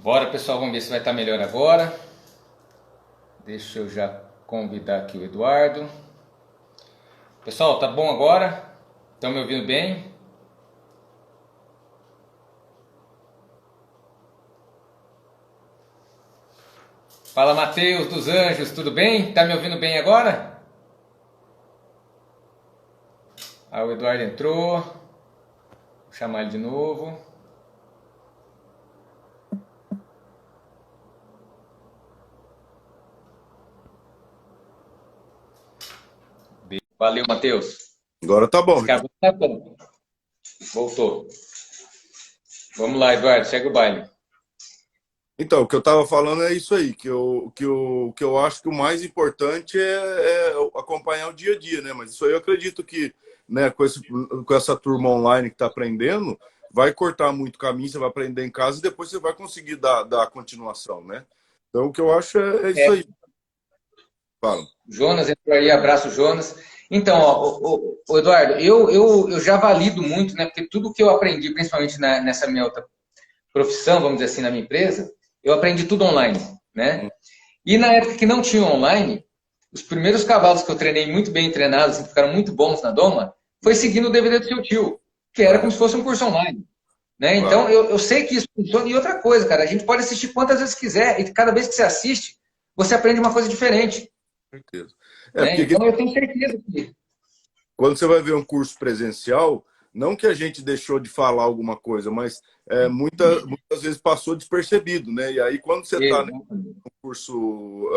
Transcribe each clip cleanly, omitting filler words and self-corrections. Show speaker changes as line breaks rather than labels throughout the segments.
Bora, pessoal, vamos ver se vai estar melhor agora. Deixa eu já convidar aqui o Eduardo. Pessoal, tá bom agora? Estão me ouvindo bem? Fala, Matheus dos Anjos, tudo bem? Tá me ouvindo bem agora? Ah, o Eduardo entrou. Vou chamar ele de novo. Valeu, Matheus.
Agora tá bom,
Esse cara
Ricardo.
tá bom. Voltou. Vamos lá, Eduardo, segue o baile.
Então, o que eu estava falando é isso aí, que eu acho que o mais importante é acompanhar o dia a dia, né? Mas isso aí eu acredito que, né, com essa turma online que está aprendendo, vai cortar muito caminho, você vai aprender em casa e depois você vai conseguir dar a continuação, né? Então, o que eu acho é isso
É,
aí. Fala.
Jonas entrou aí, abraço, Jonas. Então, ó, o Eduardo, eu já valido muito, né? Porque tudo que eu aprendi, principalmente nessa minha outra profissão, vamos dizer assim, na minha empresa, eu aprendi tudo online, né?
Hum.
E na época que não tinha online, os primeiros cavalos que eu treinei muito bem treinados, assim, que ficaram muito bons na doma, foi seguindo o DVD do seu tio, que era como
Aham,
se fosse um curso online, né?
claro,
Então, eu sei que isso funciona. E outra coisa, cara, a gente pode assistir quantas vezes quiser, e cada vez que você assiste, você aprende uma coisa diferente,
com certeza. É,
né?
porque
Então, eu tenho certeza que...
quando você vai ver um curso presencial, não que a gente deixou de falar alguma coisa, mas muitas vezes passou despercebido, né? E aí, quando você está no curso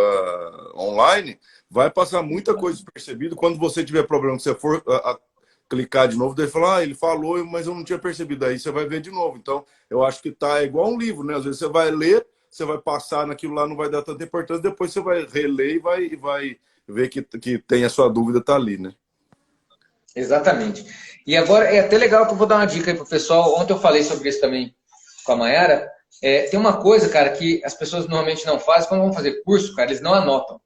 online, vai passar muita coisa despercebido. Quando você tiver problema, que você for clicar de novo, daí falar, ele falou, mas eu não tinha percebido. Aí você vai ver de novo. Então, eu acho que tá igual um livro, né? Às vezes você vai ler, você vai passar naquilo lá, não vai dar tanta importância, depois você vai reler e vai ver que tem a sua dúvida, tá ali, né?
Exatamente. E agora é até legal que eu vou dar uma dica aí pro pessoal. Ontem eu falei sobre isso também com a Mayara. Tem uma coisa, cara, que as pessoas normalmente não fazem quando vão fazer curso, cara, eles não anotam.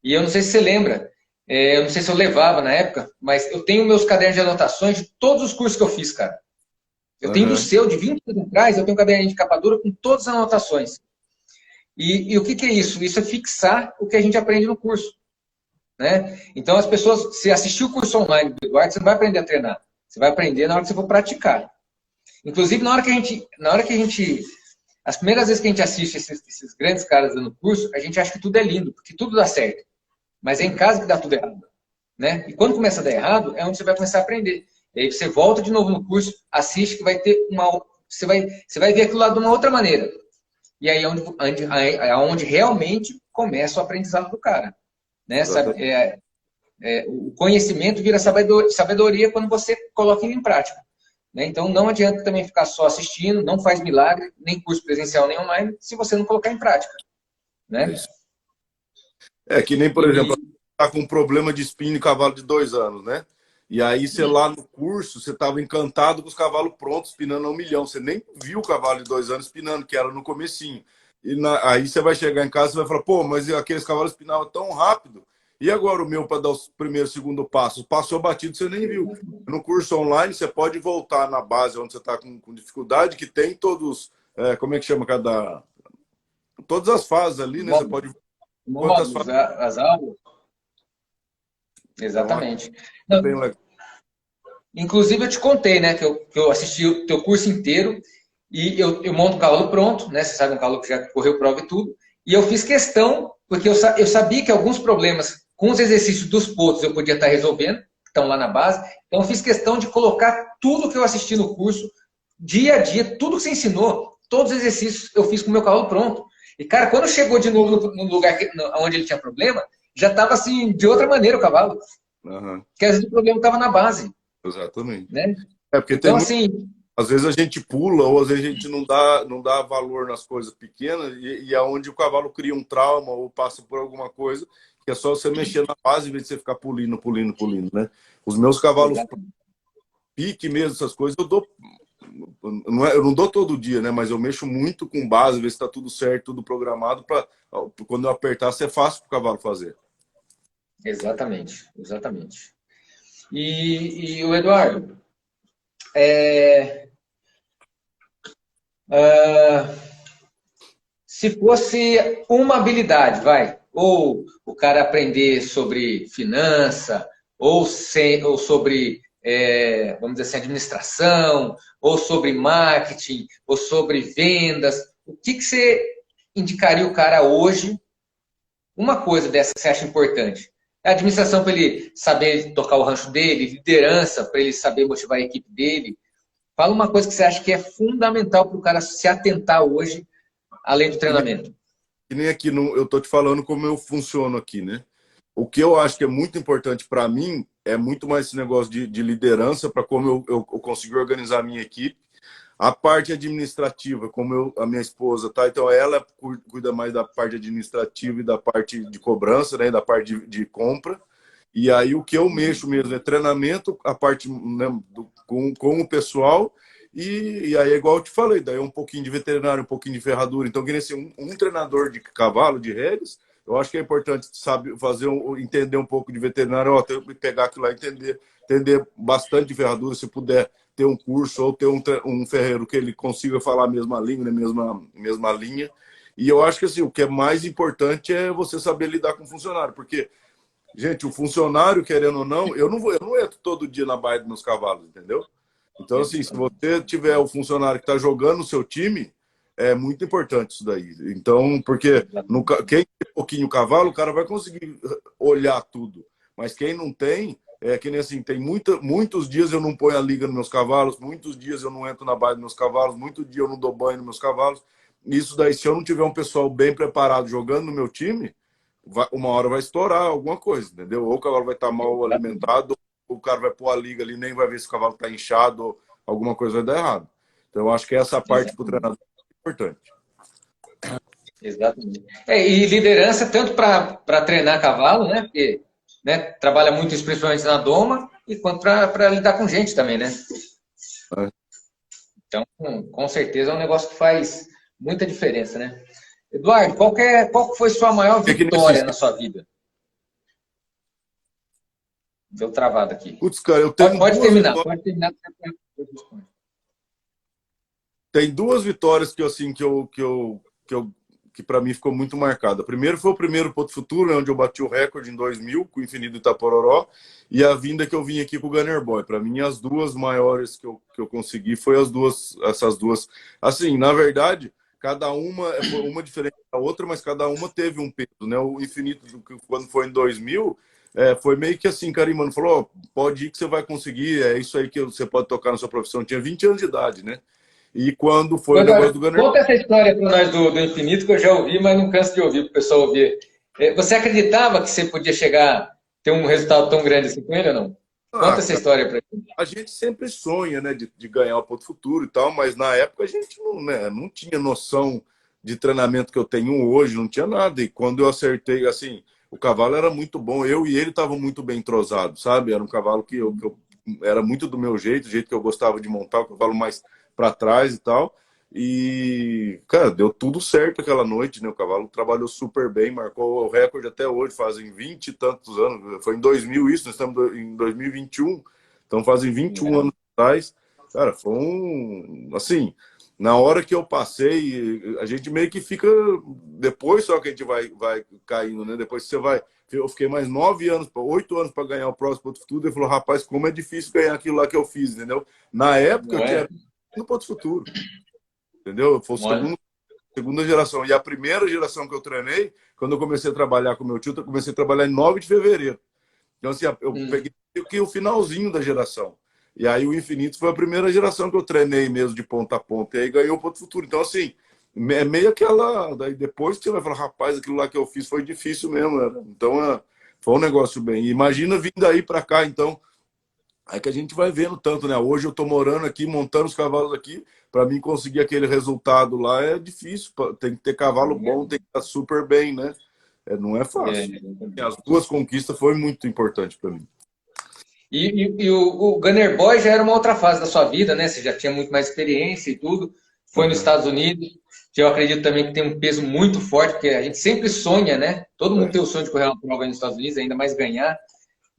E eu não sei se você lembra, eu não sei se eu levava na época, mas eu tenho meus cadernos de anotações de todos os cursos que eu fiz, cara. Eu tenho do
Aham.
seu, de 20 anos atrás, eu tenho um caderninho de capa dura com todas as anotações. E o que, que é isso? Isso é fixar o que a gente aprende no curso. Né? Então, as pessoas, se assistir o curso online do Eduardo, você não vai aprender a treinar. Você vai aprender na hora que você for praticar. Inclusive, as primeiras vezes que a gente assiste esses grandes caras dando curso, a gente acha que tudo é lindo, porque tudo dá certo. Mas é em casa que dá tudo errado. Né? E quando começa a dar errado, é onde você vai começar a aprender. E aí você volta de novo no curso, assiste que vai ter uma. Você vai ver aquilo lá de uma outra maneira. E aí é onde realmente começa o aprendizado do cara. Né?
Exatamente.
O conhecimento vira sabedoria quando você coloca ele em prática. Né? Então, não adianta também ficar só assistindo, não faz milagre, nem curso presencial, nem online, se você não colocar em prática.
É
Né?
isso. É que nem, por exemplo,
E,
tá com um problema de espinho em cavalo de 2 anos, né? E aí você lá no curso, você estava encantado com os cavalos prontos, espinando a 1 milhão. Você nem viu o cavalo de 2 anos espinando, que era no comecinho. Aí você vai chegar em casa e vai falar, pô, mas aqueles cavalos espinavam tão rápido. E agora o meu para dar os primeiros, segundo passos? Passou batido, você nem viu. No curso online, você pode voltar na base onde você está com dificuldade, que tem todos, como é que chama cada... Todas as fases ali, né? Você pode... Quantas
módulos,
fases?
as aulas,
Então,
exatamente.
é
Não,
bem legal.
inclusive, eu te contei, né, que eu assisti o teu curso inteiro e eu monto um cavalo pronto, né? Você sabe, um cavalo que já correu prova e tudo. E eu fiz questão, porque eu sabia que alguns problemas com os exercícios dos pontos eu podia estar resolvendo, que estão lá na base. Então, eu fiz questão de colocar tudo que eu assisti no curso, dia a dia, tudo que você ensinou, todos os exercícios eu fiz com o meu cavalo pronto. E, cara, quando chegou de novo no lugar onde ele tinha problema, já estava assim, de outra maneira o cavalo.
Aham,
Porque às vezes o problema estava na base,
exatamente.
né?
É porque tem
Então,
muito.
assim,
Às vezes a gente pula, ou às vezes a gente não dá valor nas coisas pequenas, e é onde o cavalo cria um trauma ou passa por alguma coisa, que é só você mexer na base em vez de você ficar pulindo, pulindo, pulindo, né? Os meus cavalos
exatamente.
pique mesmo, essas coisas, eu dou. Eu não dou todo dia, né? Mas eu mexo muito com base, ver se está tudo certo, tudo programado, para quando eu apertar ser fácil para o cavalo fazer.
Exatamente, exatamente. E o Eduardo, é, ah, se fosse uma habilidade, vai, ou o cara aprender sobre finança, ou sobre, vamos dizer assim, administração, ou sobre marketing, ou sobre vendas, o que você indicaria o cara hoje? Uma coisa dessa que você acha importante? A administração para ele saber tocar o rancho dele, liderança para ele saber motivar a equipe dele. Fala uma coisa que você acha que é fundamental para o cara se atentar hoje, além do treinamento.
Que nem aqui, eu tô te falando como eu funciono aqui, né? O que eu acho que é muito importante para mim é muito mais esse negócio de liderança, para como eu consigo organizar a minha equipe. A parte administrativa, como a minha esposa, tá? Então ela cuida mais da parte administrativa e da parte de cobrança, né? Da parte de compra. E aí o que eu mexo mesmo é treinamento, a parte, né, com o pessoal. E aí é igual eu te falei, daí um pouquinho de veterinário, um pouquinho de ferradura. Então, que nesse um treinador de cavalo, de rédeas, eu acho que é importante, sabe, entender um pouco de veterinário, ó, tem que pegar aquilo lá e entender bastante de ferradura, se puder ter um curso ou ter um ferreiro que ele consiga falar a mesma língua, né, mesma linha. E eu acho que assim, o que é mais importante é você saber lidar com o funcionário, porque, gente, o funcionário, querendo ou não, eu não entro todo dia na baia dos meus cavalos, entendeu? Então, assim, se você tiver o funcionário que está jogando no seu time, é muito importante isso daí. Então, porque quem tem um pouquinho cavalo, o cara vai conseguir olhar tudo. Mas quem não tem, que nem assim, tem muitos dias eu não ponho a liga nos meus cavalos, muitos dias eu não entro na baia dos meus cavalos, muitos dias eu não dou banho nos meus cavalos. Isso daí, se eu não tiver um pessoal bem preparado jogando no meu time, uma hora vai estourar alguma coisa, entendeu? Ou o cavalo vai estar mal alimentado, ou o cara vai pôr a liga ali, nem vai ver se o cavalo está inchado, ou alguma coisa vai dar errado. Então, eu acho que essa parte para o treinador é importante.
Exatamente. E liderança tanto para treinar cavalo, né? Porque, né, trabalha muito isso, principalmente na doma, e quanto para lidar com gente também, né? Então, com certeza é um negócio que faz muita diferença, né? Eduardo, qual foi sua maior vitória na sua vida? Deu travado aqui.
Putz, cara, eu tenho
pode terminar. Pode terminar.
Tem duas vitórias que para mim ficou muito marcada. Primeiro foi o primeiro Porto Futuro, né, onde eu bati o recorde em 2000 com o Infinito do Itapororó, e a vinda que eu vim aqui com o Gunner Boy. Para mim, as duas maiores que eu consegui foi essas duas. Assim, na verdade, cada uma foi uma diferente da outra, mas cada uma teve um peso, né? O Infinito, quando foi em 2000, foi meio que assim, cara, mano, falou, oh, pode ir que você vai conseguir, é isso aí que você pode tocar na sua profissão. Eu tinha 20 anos de idade, né? E quando foi o negócio do Gunner...
Conta essa história para nós do Infinito, que eu já ouvi, mas não canso de ouvir, para o pessoal ouvir. Você acreditava que você podia chegar a ter um resultado tão grande assim com ele ou não? Conta essa história para gente.
A gente sempre sonha, né, de ganhar o Porto Futuro e tal, mas na época a gente não tinha noção de treinamento que eu tenho hoje, não tinha nada. E quando eu acertei, assim, o cavalo era muito bom, eu e ele estavam muito bem entrosados, sabe? Era um cavalo que eu era muito do meu jeito, o jeito que eu gostava de montar, o cavalo mais para trás e tal. E, cara, deu tudo certo aquela noite, né? O cavalo trabalhou super bem, marcou o recorde até hoje, fazem 20 e tantos anos. Foi em 2000 isso, nós estamos em 2021, então fazem 21 anos atrás. Cara, foi assim, na hora que eu passei, a gente meio que fica, depois só que a gente vai caindo, né? Depois você vai... Eu fiquei mais 8 anos para ganhar o próximo Porto Futuro. Ele falou, rapaz, como é difícil ganhar aquilo lá que eu fiz, entendeu? Na época, eu tinha no Porto Futuro, entendeu? Foi a segunda geração. E a primeira geração que eu treinei, quando eu comecei a trabalhar com meu tio, eu comecei a trabalhar em 9 de fevereiro. Então, assim, eu peguei o finalzinho da geração. E aí o Infinito foi a primeira geração que eu treinei mesmo de ponta a ponta. E aí ganhou o Porto Futuro. Então, assim, é meio aquela... Daí depois que você vai falar, rapaz, aquilo lá que eu fiz foi difícil mesmo. Então, foi um negócio bem. E imagina vindo aí para cá, então... Aí que a gente vai vendo tanto, né? Hoje eu tô morando aqui, montando os cavalos aqui. Para mim conseguir aquele resultado lá é difícil. Tem que ter cavalo bom, tem que estar super bem, né? Não é fácil. As duas conquistas foi muito importante para mim.
E o Gunner Boy já era uma outra fase da sua vida, né? Você já tinha muito mais experiência e tudo. Foi nos Estados Unidos. Que eu acredito também que tem um peso muito forte, porque a gente sempre sonha, né? Todo mundo tem o sonho de correr uma prova nos Estados Unidos, ainda mais ganhar.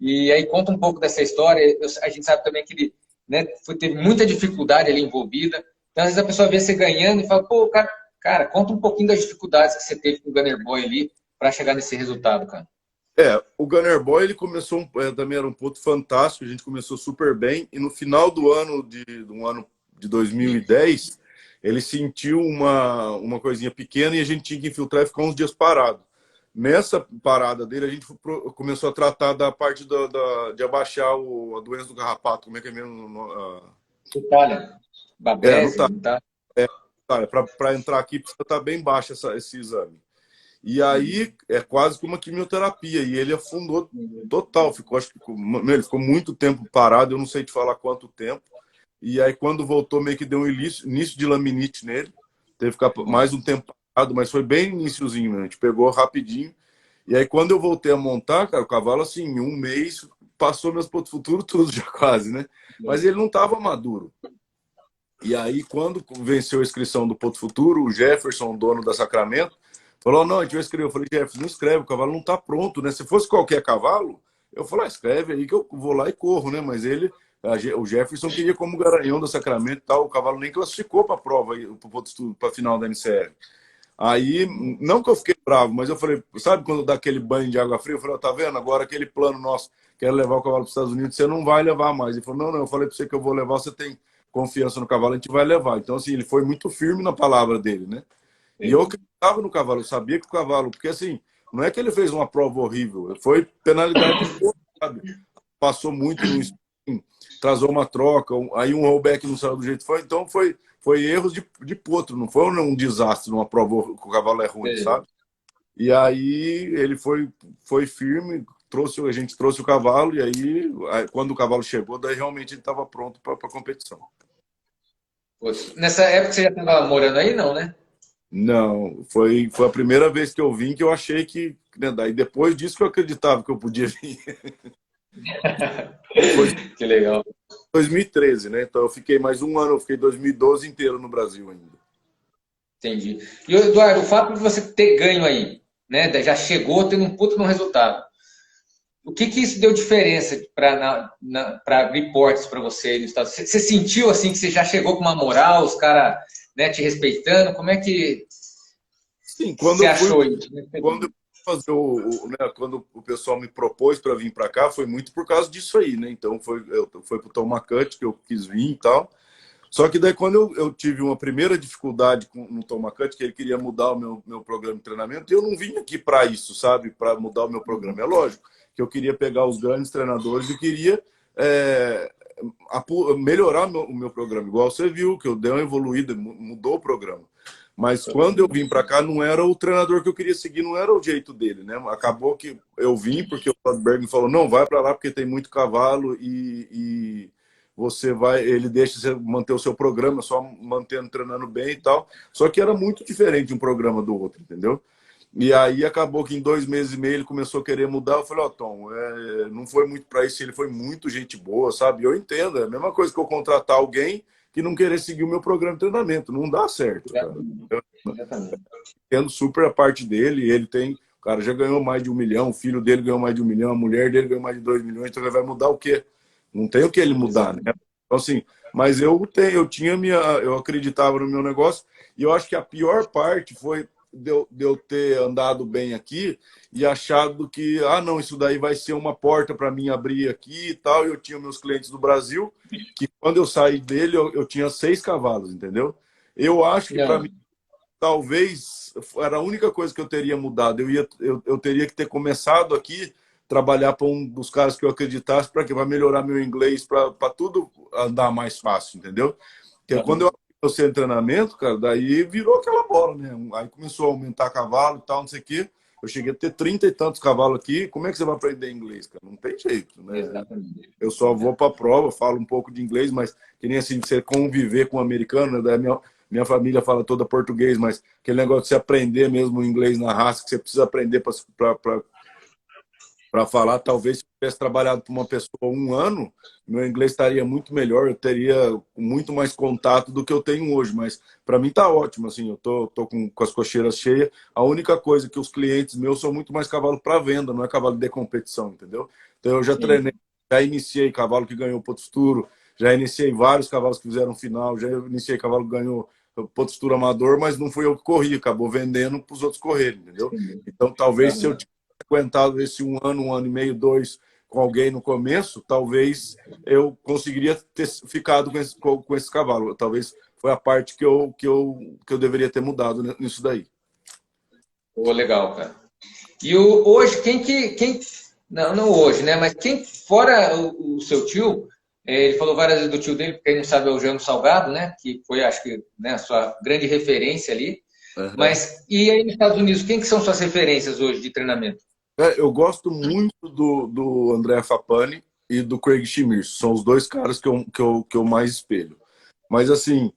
E aí conta um pouco dessa história. A gente sabe também que ele, né, teve muita dificuldade ali envolvida. Então, às vezes a pessoa vê você ganhando e fala, pô, o cara Cara, conta um pouquinho das dificuldades que você teve com o Gunner Boy ali para chegar nesse resultado, cara.
O Gunner Boy, ele começou, também era um ponto fantástico, a gente começou super bem, e no final do ano de 2010, ele sentiu uma coisinha pequena e a gente tinha que infiltrar e ficar uns dias parado. Nessa parada dele, a gente começou a tratar da parte de abaixar a doença do garrapato, como é que é mesmo?
Itália.
Não
Babese,
tá.
não tá?
Para entrar aqui precisa estar bem baixo esse exame. E aí é quase como uma quimioterapia. E ele afundou total. Acho que ele ficou muito tempo parado, eu não sei te falar quanto tempo. E aí quando voltou, meio que deu um início de laminite nele. Teve que ficar mais um tempo parado, mas foi bem iniciozinho, né? A gente pegou rapidinho. E aí quando eu voltei a montar, cara, o cavalo assim, em um mês, passou meus pontos futuros tudo já quase, né? Mas ele não estava maduro. E aí, quando venceu a inscrição do Ponto Futuro, o Jefferson, dono da Sacramento, falou, não, a gente vai escrever. Eu falei, Jefferson, não escreve, o cavalo não está pronto, né? Se fosse qualquer cavalo, eu falei, escreve aí que eu vou lá e corro, né? Mas o Jefferson queria como garanhão da Sacramento e tal, o cavalo nem classificou para a prova, para a final da NCR. Aí, não que eu fiquei bravo, mas eu falei, sabe quando dá aquele banho de água fria? Eu falei, tá vendo? Agora aquele plano nosso, quero levar o cavalo para os Estados Unidos, você não vai levar mais. Ele falou, não, eu falei para você que eu vou levar, você tem confiança no cavalo, a gente vai levar. Então, assim, ele foi muito firme na palavra dele, né? E eu acreditava no cavalo, eu sabia que o cavalo, porque assim, não é que ele fez uma prova horrível, foi penalidade de ponto, sabe? Passou muito no spin, trazou uma troca, aí um rollback não saiu do jeito que foi, então foi erros de potro, não foi um desastre numa prova que o cavalo é ruim, sabe? E aí ele foi firme, a gente trouxe o cavalo, e aí quando o cavalo chegou, daí realmente ele estava pronto para a competição.
Nessa época você já estava morando aí, não, né?
Não, foi a primeira vez que eu vim que eu achei que, né, daí depois disso que eu acreditava que eu podia vir. Foi
Que legal.
2013, né? Então eu fiquei mais um ano, eu fiquei 2012 inteiro no Brasil ainda.
Entendi. E, Eduardo, o fato de você ter ganho aí, né? Já chegou tendo um puto no resultado. O que isso deu diferença para abrir portas para você aí no estado? Você sentiu assim que você já chegou com uma moral, os caras, né, te respeitando? Como é que
Sim,
você achou isso?
quando eu fazer né, quando o pessoal me propôs para vir para cá, foi muito por causa disso aí, né? Então foi pro Tom McCut que eu quis vir e tal. Só que daí quando eu tive uma primeira dificuldade no Tom McCut, que ele queria mudar o meu programa de treinamento, e eu não vim aqui para isso, sabe? Para mudar o meu programa. É lógico que eu queria pegar os grandes treinadores e queria melhorar o meu programa. Igual você viu, que eu dei uma evoluída, mudou o programa. Mas quando eu vim para cá, não era o treinador que eu queria seguir, não era o jeito dele, né? Acabou que eu vim porque o Todd Berg falou, não, vai para lá porque tem muito cavalo e você vai, ele deixa você manter o seu programa, só mantendo, treinando bem e tal. Só que era muito diferente um programa do outro, entendeu? E aí acabou que em 2 meses e meio ele começou a querer mudar. Eu falei, ó, Tom, não foi muito para isso, ele foi muito gente boa, sabe? Eu entendo, é a mesma coisa que eu contratar alguém que não querer seguir o meu programa de treinamento. Não dá certo, cara.
Exatamente.
Entendo super a parte dele, ele tem. O cara já ganhou mais de 1 milhão, o filho dele ganhou mais de 1 milhão, a mulher dele ganhou mais de 2 milhões, então ele vai mudar o quê? Não tem o que ele mudar, né? Então, assim, mas eu acreditava no meu negócio, e eu acho que a pior parte foi de eu ter andado bem aqui e achado que, não, isso daí vai ser uma porta para mim abrir aqui e tal. Eu tinha meus clientes do Brasil, que quando eu saí dele, eu tinha 6 cavalos, entendeu? Eu acho que para mim, talvez era a única coisa que eu teria mudado. Eu teria que ter começado aqui trabalhar para um dos caras que eu acreditasse para melhorar meu inglês, para tudo andar mais fácil, entendeu? Porque quando eu abri o treinamento, cara, daí virou aquela bola, né? Aí começou a aumentar cavalo e tal, não sei o quê. Eu cheguei a ter 30 e tantos cavalos aqui. Como é que você vai aprender inglês, cara? Não tem jeito, né?
Exatamente.
Eu só vou para a prova, falo um pouco de inglês, mas que nem assim, você conviver com um americano, né? Minha família fala toda português, mas aquele negócio de você aprender mesmo o inglês na raça, que você precisa aprender para falar, talvez se eu tivesse trabalhado com uma pessoa 1 ano, meu inglês estaria muito melhor, eu teria muito mais contato do que eu tenho hoje, mas para mim tá ótimo, assim, eu tô com as cocheiras cheias, a única coisa que os clientes meus são muito mais cavalo para venda, não é cavalo de competição, entendeu? Então eu já treinei, já iniciei cavalo que ganhou o Potro Futuro, já iniciei vários cavalos que fizeram final, já iniciei cavalo que ganhou postura amador, mas não fui eu que corri, acabou vendendo para os outros correrem, entendeu? Então, talvez se eu tivesse aguentado esse um ano e meio, dois, com alguém no começo, talvez eu conseguiria ter ficado com esse cavalo. Talvez foi a parte que eu deveria ter mudado nisso daí.
Pô, legal, cara. E hoje, não hoje, né? Mas quem, fora o seu tio, ele falou várias vezes do tio dele, porque quem não sabe é o Jango Salgado, né? Que foi, acho que, né, a sua grande referência ali.
Uhum.
Mas, e aí nos Estados Unidos, quem que são suas referências hoje de treinamento?
Eu gosto muito do André Fapani e do Craig Schmier. São os dois caras que eu mais espelho. Mas, assim,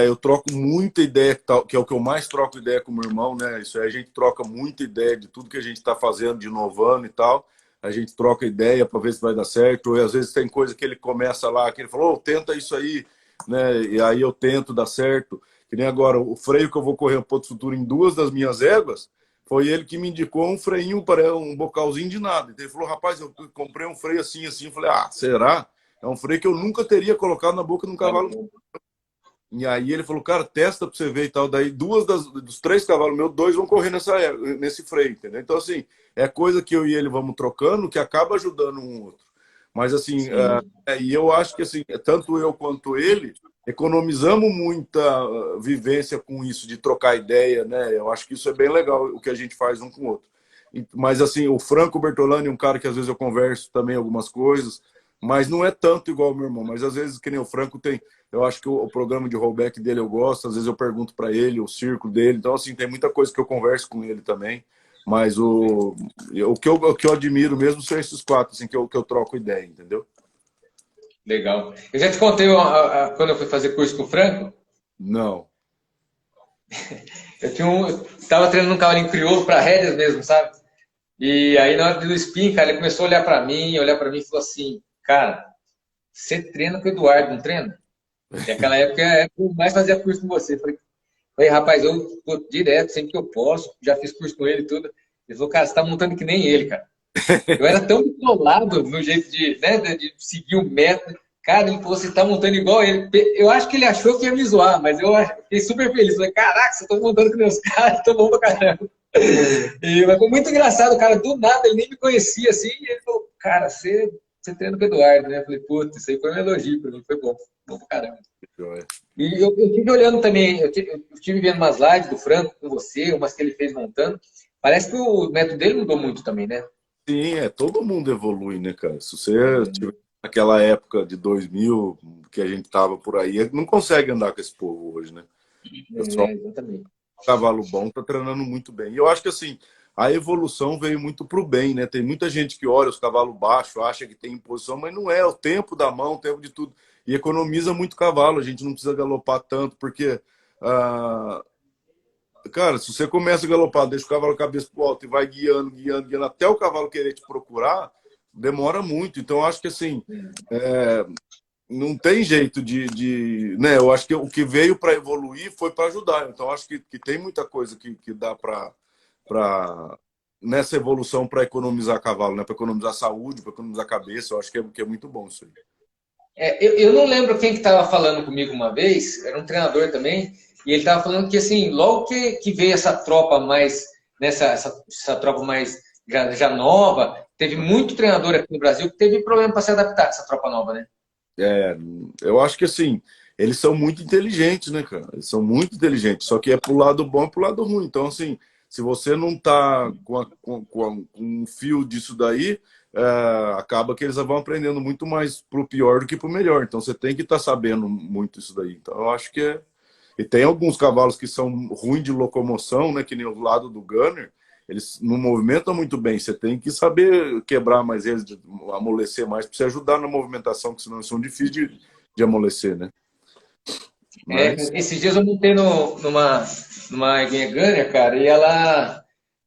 eu troco muita ideia, que é o que eu mais troco ideia com o meu irmão, né? Isso aí, a gente troca muita ideia de tudo que a gente está fazendo, de inovando e tal. A gente troca ideia para ver se vai dar certo. Ou às vezes tem coisa que ele começa lá, que ele falou, tenta isso aí, né? E aí eu tento, dá certo. Que nem agora, o freio que eu vou correr o Ponto Futuro em duas das minhas éguas, foi ele que me indicou um freinho para um bocalzinho de nada. Então ele falou, rapaz, eu comprei um freio assim, assim. Eu falei, será? É um freio que eu nunca teria colocado na boca de um cavalo. E aí ele falou, cara, testa pra você ver e tal. Daí dos 3 cavalos meus, 2 vão correr nesse freio, entendeu? Então, assim, é coisa que eu e ele vamos trocando que acaba ajudando um outro. Mas, assim, e eu acho que, assim, tanto eu quanto ele economizamos muita vivência com isso, de trocar ideia, né? Eu acho que isso é bem legal, o que a gente faz um com o outro. Mas, assim, o Franco Bertolani é um cara que às vezes eu converso também algumas coisas, mas não é tanto igual o meu irmão. Mas às vezes, que nem o Franco tem, eu acho que o programa de rollback dele eu gosto, às vezes eu pergunto para ele, o circo dele. Então, assim, tem muita coisa que eu converso com ele também. Mas o que eu admiro mesmo são esses 4, assim, que eu troco ideia, entendeu?
Legal. Eu já te contei quando eu fui fazer curso com o Franco,
Não.
eu tava treinando um cavalinho crioulo para rédeas mesmo, sabe? E aí na hora do spin, cara, ele começou a olhar para mim e falou assim, cara, você treina com o Eduardo, não treina? E aquela época é a época que eu mais fazia curso com você. Falei, rapaz, eu vou direto, sempre que eu posso, já fiz curso com ele e tudo. Ele falou, cara, você tá montando que nem ele, cara. Eu era tão bitolado no jeito de, né, de seguir o método. Cara, ele falou, você tá montando igual ele. Eu acho que ele achou que ia me zoar, mas eu fiquei super feliz. Falei, caraca, você tá montando com meus caras, tô bom pra caramba. Mas foi muito engraçado, cara, do nada, ele nem me conhecia assim, e ele falou, cara, você treina com o Eduardo, né? Eu falei, putz, isso aí foi um elogio pra mim, foi bom pra caramba. E eu tive olhando também, eu tive vendo umas lives do Franco com você, umas que ele fez montando. Parece que o método dele mudou muito também, né?
Sim, todo mundo evolui, né, cara? Se você tiver naquela época de 2000, que a gente tava por aí, não consegue andar com esse povo hoje, né?
Exatamente.
O cavalo bom tá treinando muito bem. E eu acho que, assim, a evolução veio muito pro bem, né? Tem muita gente que olha os cavalos baixos, acha que tem imposição, mas não é. O tempo da mão, o tempo de tudo. E economiza muito cavalo. A gente não precisa galopar tanto, porque... cara, se você começa a galopar, deixa o cavalo cabeça pro alto e vai guiando, guiando, guiando, até o cavalo querer te procurar, demora muito. Então, eu acho que, assim, não tem jeito né? Eu acho que o que veio para evoluir foi para ajudar. Então, eu acho que tem muita coisa que dá para nessa evolução para economizar cavalo, né? Para economizar saúde, para economizar cabeça. Eu acho que é muito bom isso aí.
Eu não lembro quem que estava falando comigo uma vez, era um treinador também, e ele estava falando que, assim, logo que veio essa tropa mais, nessa essa tropa mais já nova, teve muito treinador aqui no Brasil que teve problema para se adaptar com essa tropa nova, né?
Eu acho que, assim, eles são muito inteligentes, né, cara? Eles são muito inteligentes, só que é pro lado bom e pro lado ruim. Então, assim, se você não tá com um fio disso daí, acaba que eles vão aprendendo muito mais pro pior do que pro melhor. Então, você tem que estar sabendo muito isso daí. Então, eu acho que é... E tem alguns cavalos que são ruins de locomoção, né? Que nem o lado do Gunner. Eles não movimentam muito bem. Você tem que saber quebrar mais eles, amolecer mais, para você ajudar na movimentação, que senão eles são difíceis de amolecer, né? Mas...
Esses dias eu montei numa eguinha Gunner, cara,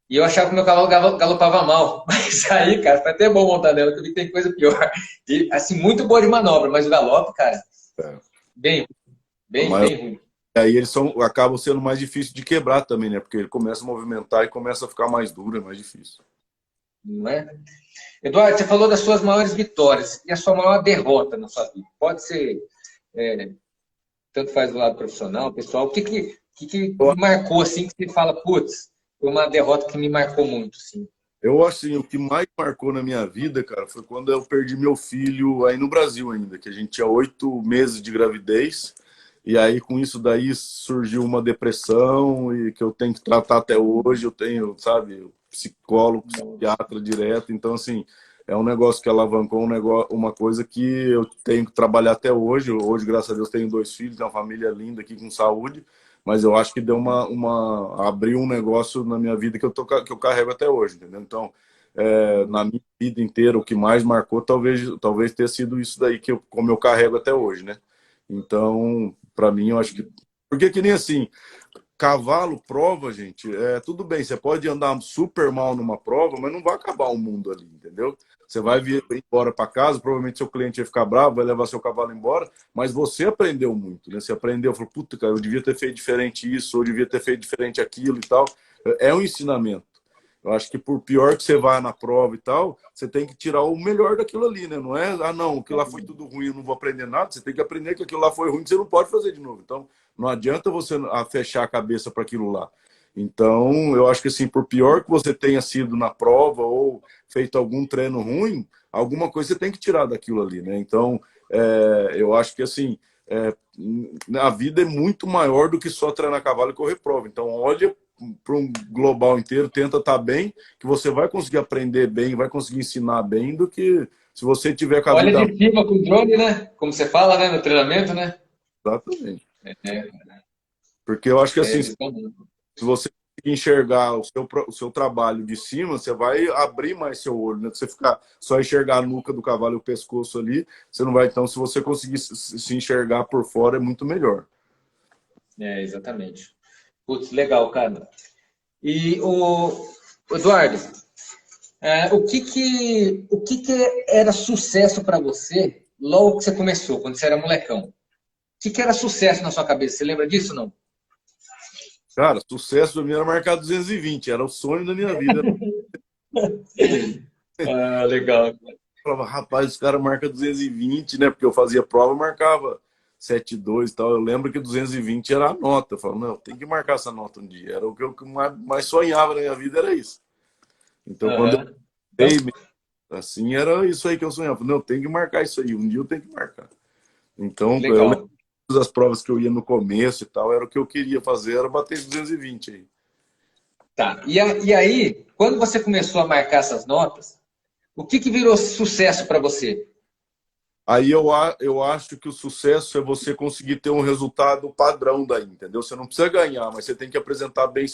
e eu achava que meu cavalo galopava mal. Mas aí, cara, foi até bom montar nela, que eu vi que tem coisa pior. E, assim, muito boa de manobra, mas o galope, cara, bem, bem ruim.
Aí eles acabam sendo mais difíceis de quebrar também, né? Porque ele começa a movimentar e começa a ficar mais duro, é mais difícil.
Não é? Eduardo, você falou das suas maiores vitórias e a sua maior derrota na sua vida. Pode ser tanto faz do lado profissional, pessoal, o que marcou, assim, que você fala, putz, foi uma derrota que me marcou muito, assim.
Eu, assim, o que mais marcou na minha vida, cara, foi quando eu perdi meu filho aí no Brasil ainda, que a gente tinha 8 meses de gravidez, e aí com isso daí surgiu uma depressão e que eu tenho que tratar até hoje, eu tenho, sabe, psicólogo, psiquiatra direto, então, assim, é um negócio que alavancou uma coisa que eu tenho que trabalhar até hoje. Hoje, graças a Deus, tenho 2 filhos, tenho uma família linda aqui com saúde, mas eu acho que deu abriu um negócio na minha vida que que eu carrego até hoje, entendeu? Então, na minha vida inteira, o que mais marcou talvez tenha sido isso daí como eu carrego até hoje, né? Então, para mim, eu acho que porque que nem assim, cavalo, prova, gente, tudo bem, você pode andar super mal numa prova, mas não vai acabar o mundo ali, entendeu? Você vai vir embora para casa, provavelmente seu cliente vai ficar bravo, vai levar seu cavalo embora, mas você aprendeu muito, né? Você aprendeu, falou, puta, cara, eu devia ter feito diferente isso, ou eu devia ter feito diferente aquilo e tal. É um ensinamento. Eu acho que por pior que você vá na prova e tal, você tem que tirar o melhor daquilo ali, né? Não é, não, aquilo lá foi tudo ruim, eu não vou aprender nada. Você tem que aprender que aquilo lá foi ruim, que você não pode fazer de novo. Então, não adianta você fechar a cabeça para aquilo lá. Então, eu acho que assim, por pior que você tenha sido na prova ou feito algum treino ruim, alguma coisa você tem que tirar daquilo ali, né? Então, eu acho que assim, a vida é muito maior do que só treinar cavalo e correr prova. Então, olha para um global inteiro, tenta estar bem, que você vai conseguir aprender bem, vai conseguir ensinar bem, do que se você tiver com a
Olha
vida...
de cima com o drone, né? Como você fala, né? No treinamento, né?
Exatamente.
É,
Porque eu acho que assim, se
justamente.
você conseguir enxergar o seu trabalho de cima, você vai abrir mais seu olho, né? Se você ficar só enxergar a nuca do cavalo e o pescoço ali, você não vai. Então, se você conseguir se enxergar por fora, é muito melhor.
Exatamente. Putz, legal, cara. E o Eduardo, o que que era sucesso para você logo que você começou, quando você era molecão? O que era sucesso na sua cabeça? Você lembra disso, não?
Cara, sucesso pra mim era marcar 220, era o sonho da minha vida.
Ah, legal.
Eu falava, rapaz, os caras marcam 220, né? Porque eu fazia prova, eu marcava 72 e tal. Eu lembro que 220 era a nota. Eu falava, não, tem que marcar essa nota um dia. Era o que eu mais sonhava na minha vida, era isso. Então, quando eu
Aham. Então,
dei, assim, era isso aí que eu sonhava. Não, tem que marcar isso aí. Um dia eu tenho que marcar. Então, eu lembro
legal.
das provas que eu ia no começo e tal, era o que eu queria fazer, era bater 220 aí.
Tá. E aí, quando você começou a marcar essas notas, o que virou sucesso para você?
Aí eu acho que o sucesso é você conseguir ter um resultado padrão daí, entendeu? Você não precisa ganhar, mas você tem que apresentar bem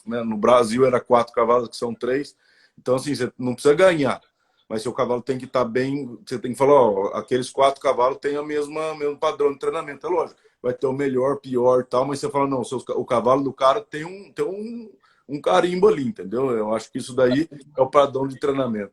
né? No Brasil era 4 cavalos, que são 3. Então, assim, você não precisa ganhar, mas seu cavalo tem que estar bem. Você tem que falar, ó, aqueles 4 cavalos têm mesmo padrão de treinamento, é lógico. Vai ter o melhor, pior e tal, mas você fala, não, o cavalo do cara tem um carimbo ali, entendeu? Eu acho que isso daí é o padrão de treinamento.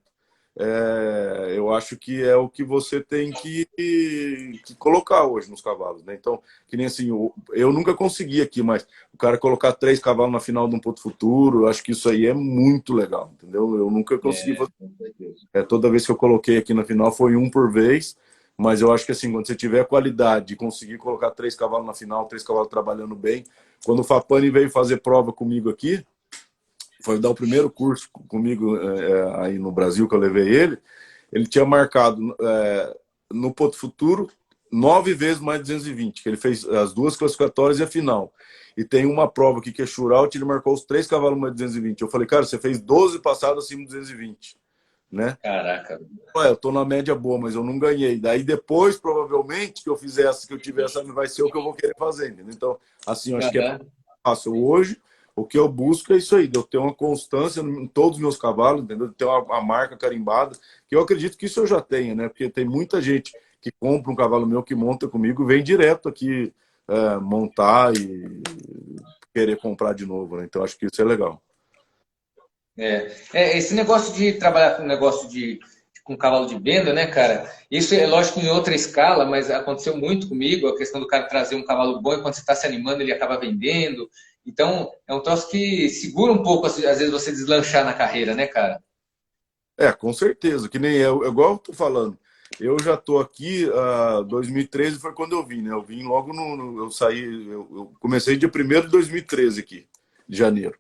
Eu acho que é o que você tem que colocar hoje nos cavalos, né? Então, que nem assim, eu nunca consegui aqui, mas o cara colocar 3 cavalos na final de um ponto futuro, eu acho que isso aí é muito legal, entendeu? Eu nunca consegui fazer.
Com certeza.
Toda vez que eu coloquei aqui na final foi um por vez, mas eu acho que assim, quando você tiver qualidade e conseguir colocar 3 cavalos na final, 3 cavalos trabalhando bem, quando o Fapani veio fazer prova comigo aqui, foi dar o primeiro curso comigo aí no Brasil, que eu levei ele tinha marcado no Ponto Futuro 9 vezes mais 220, que ele fez as 2 classificatórias e a final. E tem uma prova aqui que é shootout, ele marcou os 3 cavalos mais 220. Eu falei, cara, você fez 12 passadas acima de 220, né?
Caraca.
Eu tô na média boa, mas eu não ganhei. Daí depois, provavelmente, que eu fizer essa, que eu tiver essa, vai ser o que eu vou querer fazer, entendeu? Então, assim, eu acho que é
Aham.
fácil. Hoje, o que eu busco é isso aí, de eu ter uma constância em todos os meus cavalos, entendeu? De ter uma marca carimbada, que eu acredito que isso eu já tenho, né? Porque tem muita gente que compra um cavalo meu, que monta comigo, e vem direto aqui montar e querer comprar de novo, né? Então, acho que isso é legal.
Esse negócio de trabalhar com negócio com cavalo de venda, né, cara? Isso é lógico em outra escala, mas aconteceu muito comigo, a questão do cara trazer um cavalo bom e quando você está se animando ele acaba vendendo. Então, é um troço que segura um pouco, às vezes, você deslanchar na carreira, né, cara?
Com certeza, que nem igual eu tô falando. Eu já estou aqui, 2013 foi quando eu vim, né? Eu vim logo eu saí, eu comecei dia 1º de 2013 aqui, de janeiro.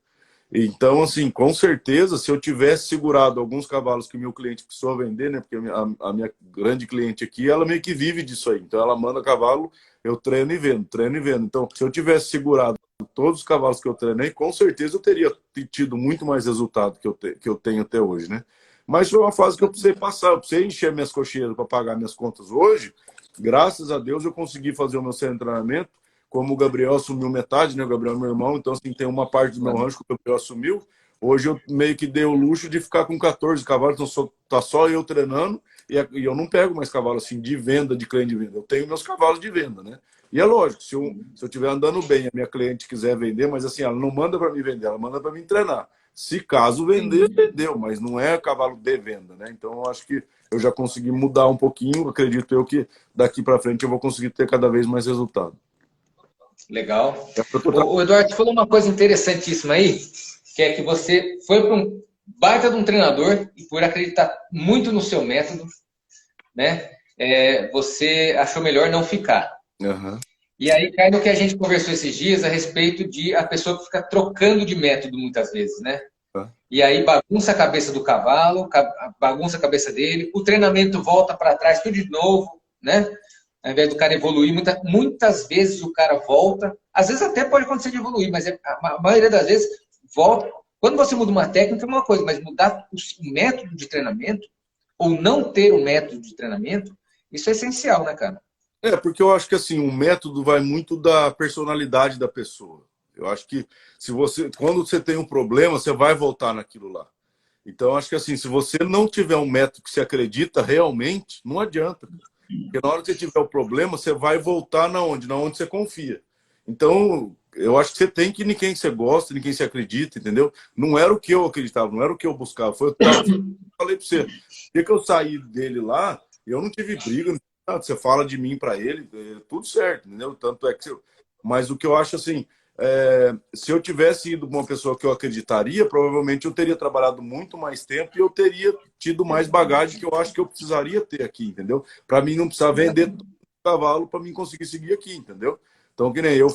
Então, assim, com certeza, se eu tivesse segurado alguns cavalos que meu cliente precisou vender, né? Porque a minha grande cliente aqui, ela meio que vive disso aí. Então, ela manda cavalo, eu treino e vendo, treino e vendo. Então, se eu tivesse segurado todos os cavalos que eu treinei, com certeza eu teria tido muito mais resultado que eu tenho até hoje, né? Mas foi uma fase que eu precisei passar, eu precisei encher minhas cocheiras para pagar minhas contas hoje. Graças a Deus eu consegui fazer o meu centro de treinamento. Como o Gabriel assumiu metade, né? O Gabriel é meu irmão, então assim, tem uma parte do meu rancho que o Gabriel assumiu. Hoje eu meio que dei o luxo de ficar com 14 cavalos, então tá só eu treinando e eu não pego mais cavalo assim de venda, de cliente de venda. Eu tenho meus cavalos de venda, né? E é lógico, se eu estiver andando bem, a minha cliente quiser vender, mas assim, ela não manda para mim vender, ela manda para mim treinar. Se caso vender, vendeu, mas não é cavalo de venda, né? Então eu acho que eu já consegui mudar um pouquinho, acredito eu que daqui para frente eu vou conseguir ter cada vez mais resultado.
Legal. O Eduardo, você falou uma coisa interessantíssima aí, que é que você foi para um baita de um treinador e por acreditar muito no seu método, né? Você achou melhor não ficar.
Uhum.
E aí cai no que a gente conversou esses dias a respeito de a pessoa que fica trocando de método muitas vezes, né? E aí bagunça a cabeça do cavalo, bagunça a cabeça dele, o treinamento volta para trás tudo de novo, né? Ao invés do cara evoluir, muitas vezes o cara volta. Às vezes até pode acontecer de evoluir, mas a maioria das vezes volta. Quando você muda uma técnica é uma coisa, mas mudar o método de treinamento ou não ter um método de treinamento, isso é essencial, né, cara?
Porque eu acho que assim, o método vai muito da personalidade da pessoa. Eu acho que quando você tem um problema, você vai voltar naquilo lá. Então, eu acho que assim, se você não tiver um método que você acredita realmente, não adianta. Porque na hora que você tiver o problema, você vai voltar na onde você confia. Então, eu acho que você tem que ir em quem você gosta, em quem você acredita, entendeu? Não era o que eu acreditava, não era o que eu buscava. Foi o que eu falei para você. O que eu saí dele lá, eu não tive briga, nada. Você fala de mim para ele, tudo certo, entendeu? Tanto é que mas o que eu acho assim, se eu tivesse ido com uma pessoa que eu acreditaria, provavelmente eu teria trabalhado muito mais tempo e eu teria tido mais bagagem que eu acho que eu precisaria ter aqui, entendeu? Para mim não precisar vender todo o cavalo para mim conseguir seguir aqui, entendeu? Então, que nem eu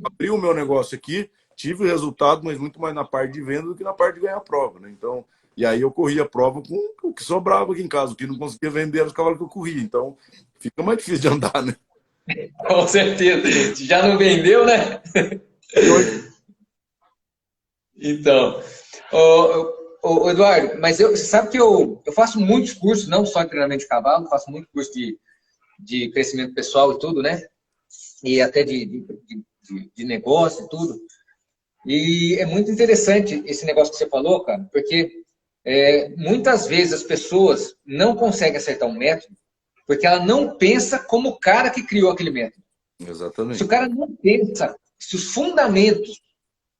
abri o meu negócio aqui, tive resultado, mas muito mais na parte de venda do que na parte de ganhar prova, né? Então, e aí eu corria a prova com o que sobrava aqui em casa, o que não conseguia vender os cavalos que eu corria. Então, fica mais difícil de andar, né?
Com certeza. Já não vendeu, né? Então, Eduardo, mas você sabe que eu faço muitos cursos, não só de treinamento de cavalo, faço muito curso de crescimento pessoal e tudo, né? E até de negócio e tudo. E é muito interessante esse negócio que você falou, cara, porque muitas vezes as pessoas não conseguem acertar um método porque ela não pensa como o cara que criou aquele método.
Exatamente.
Se o cara não pensa, se os fundamentos,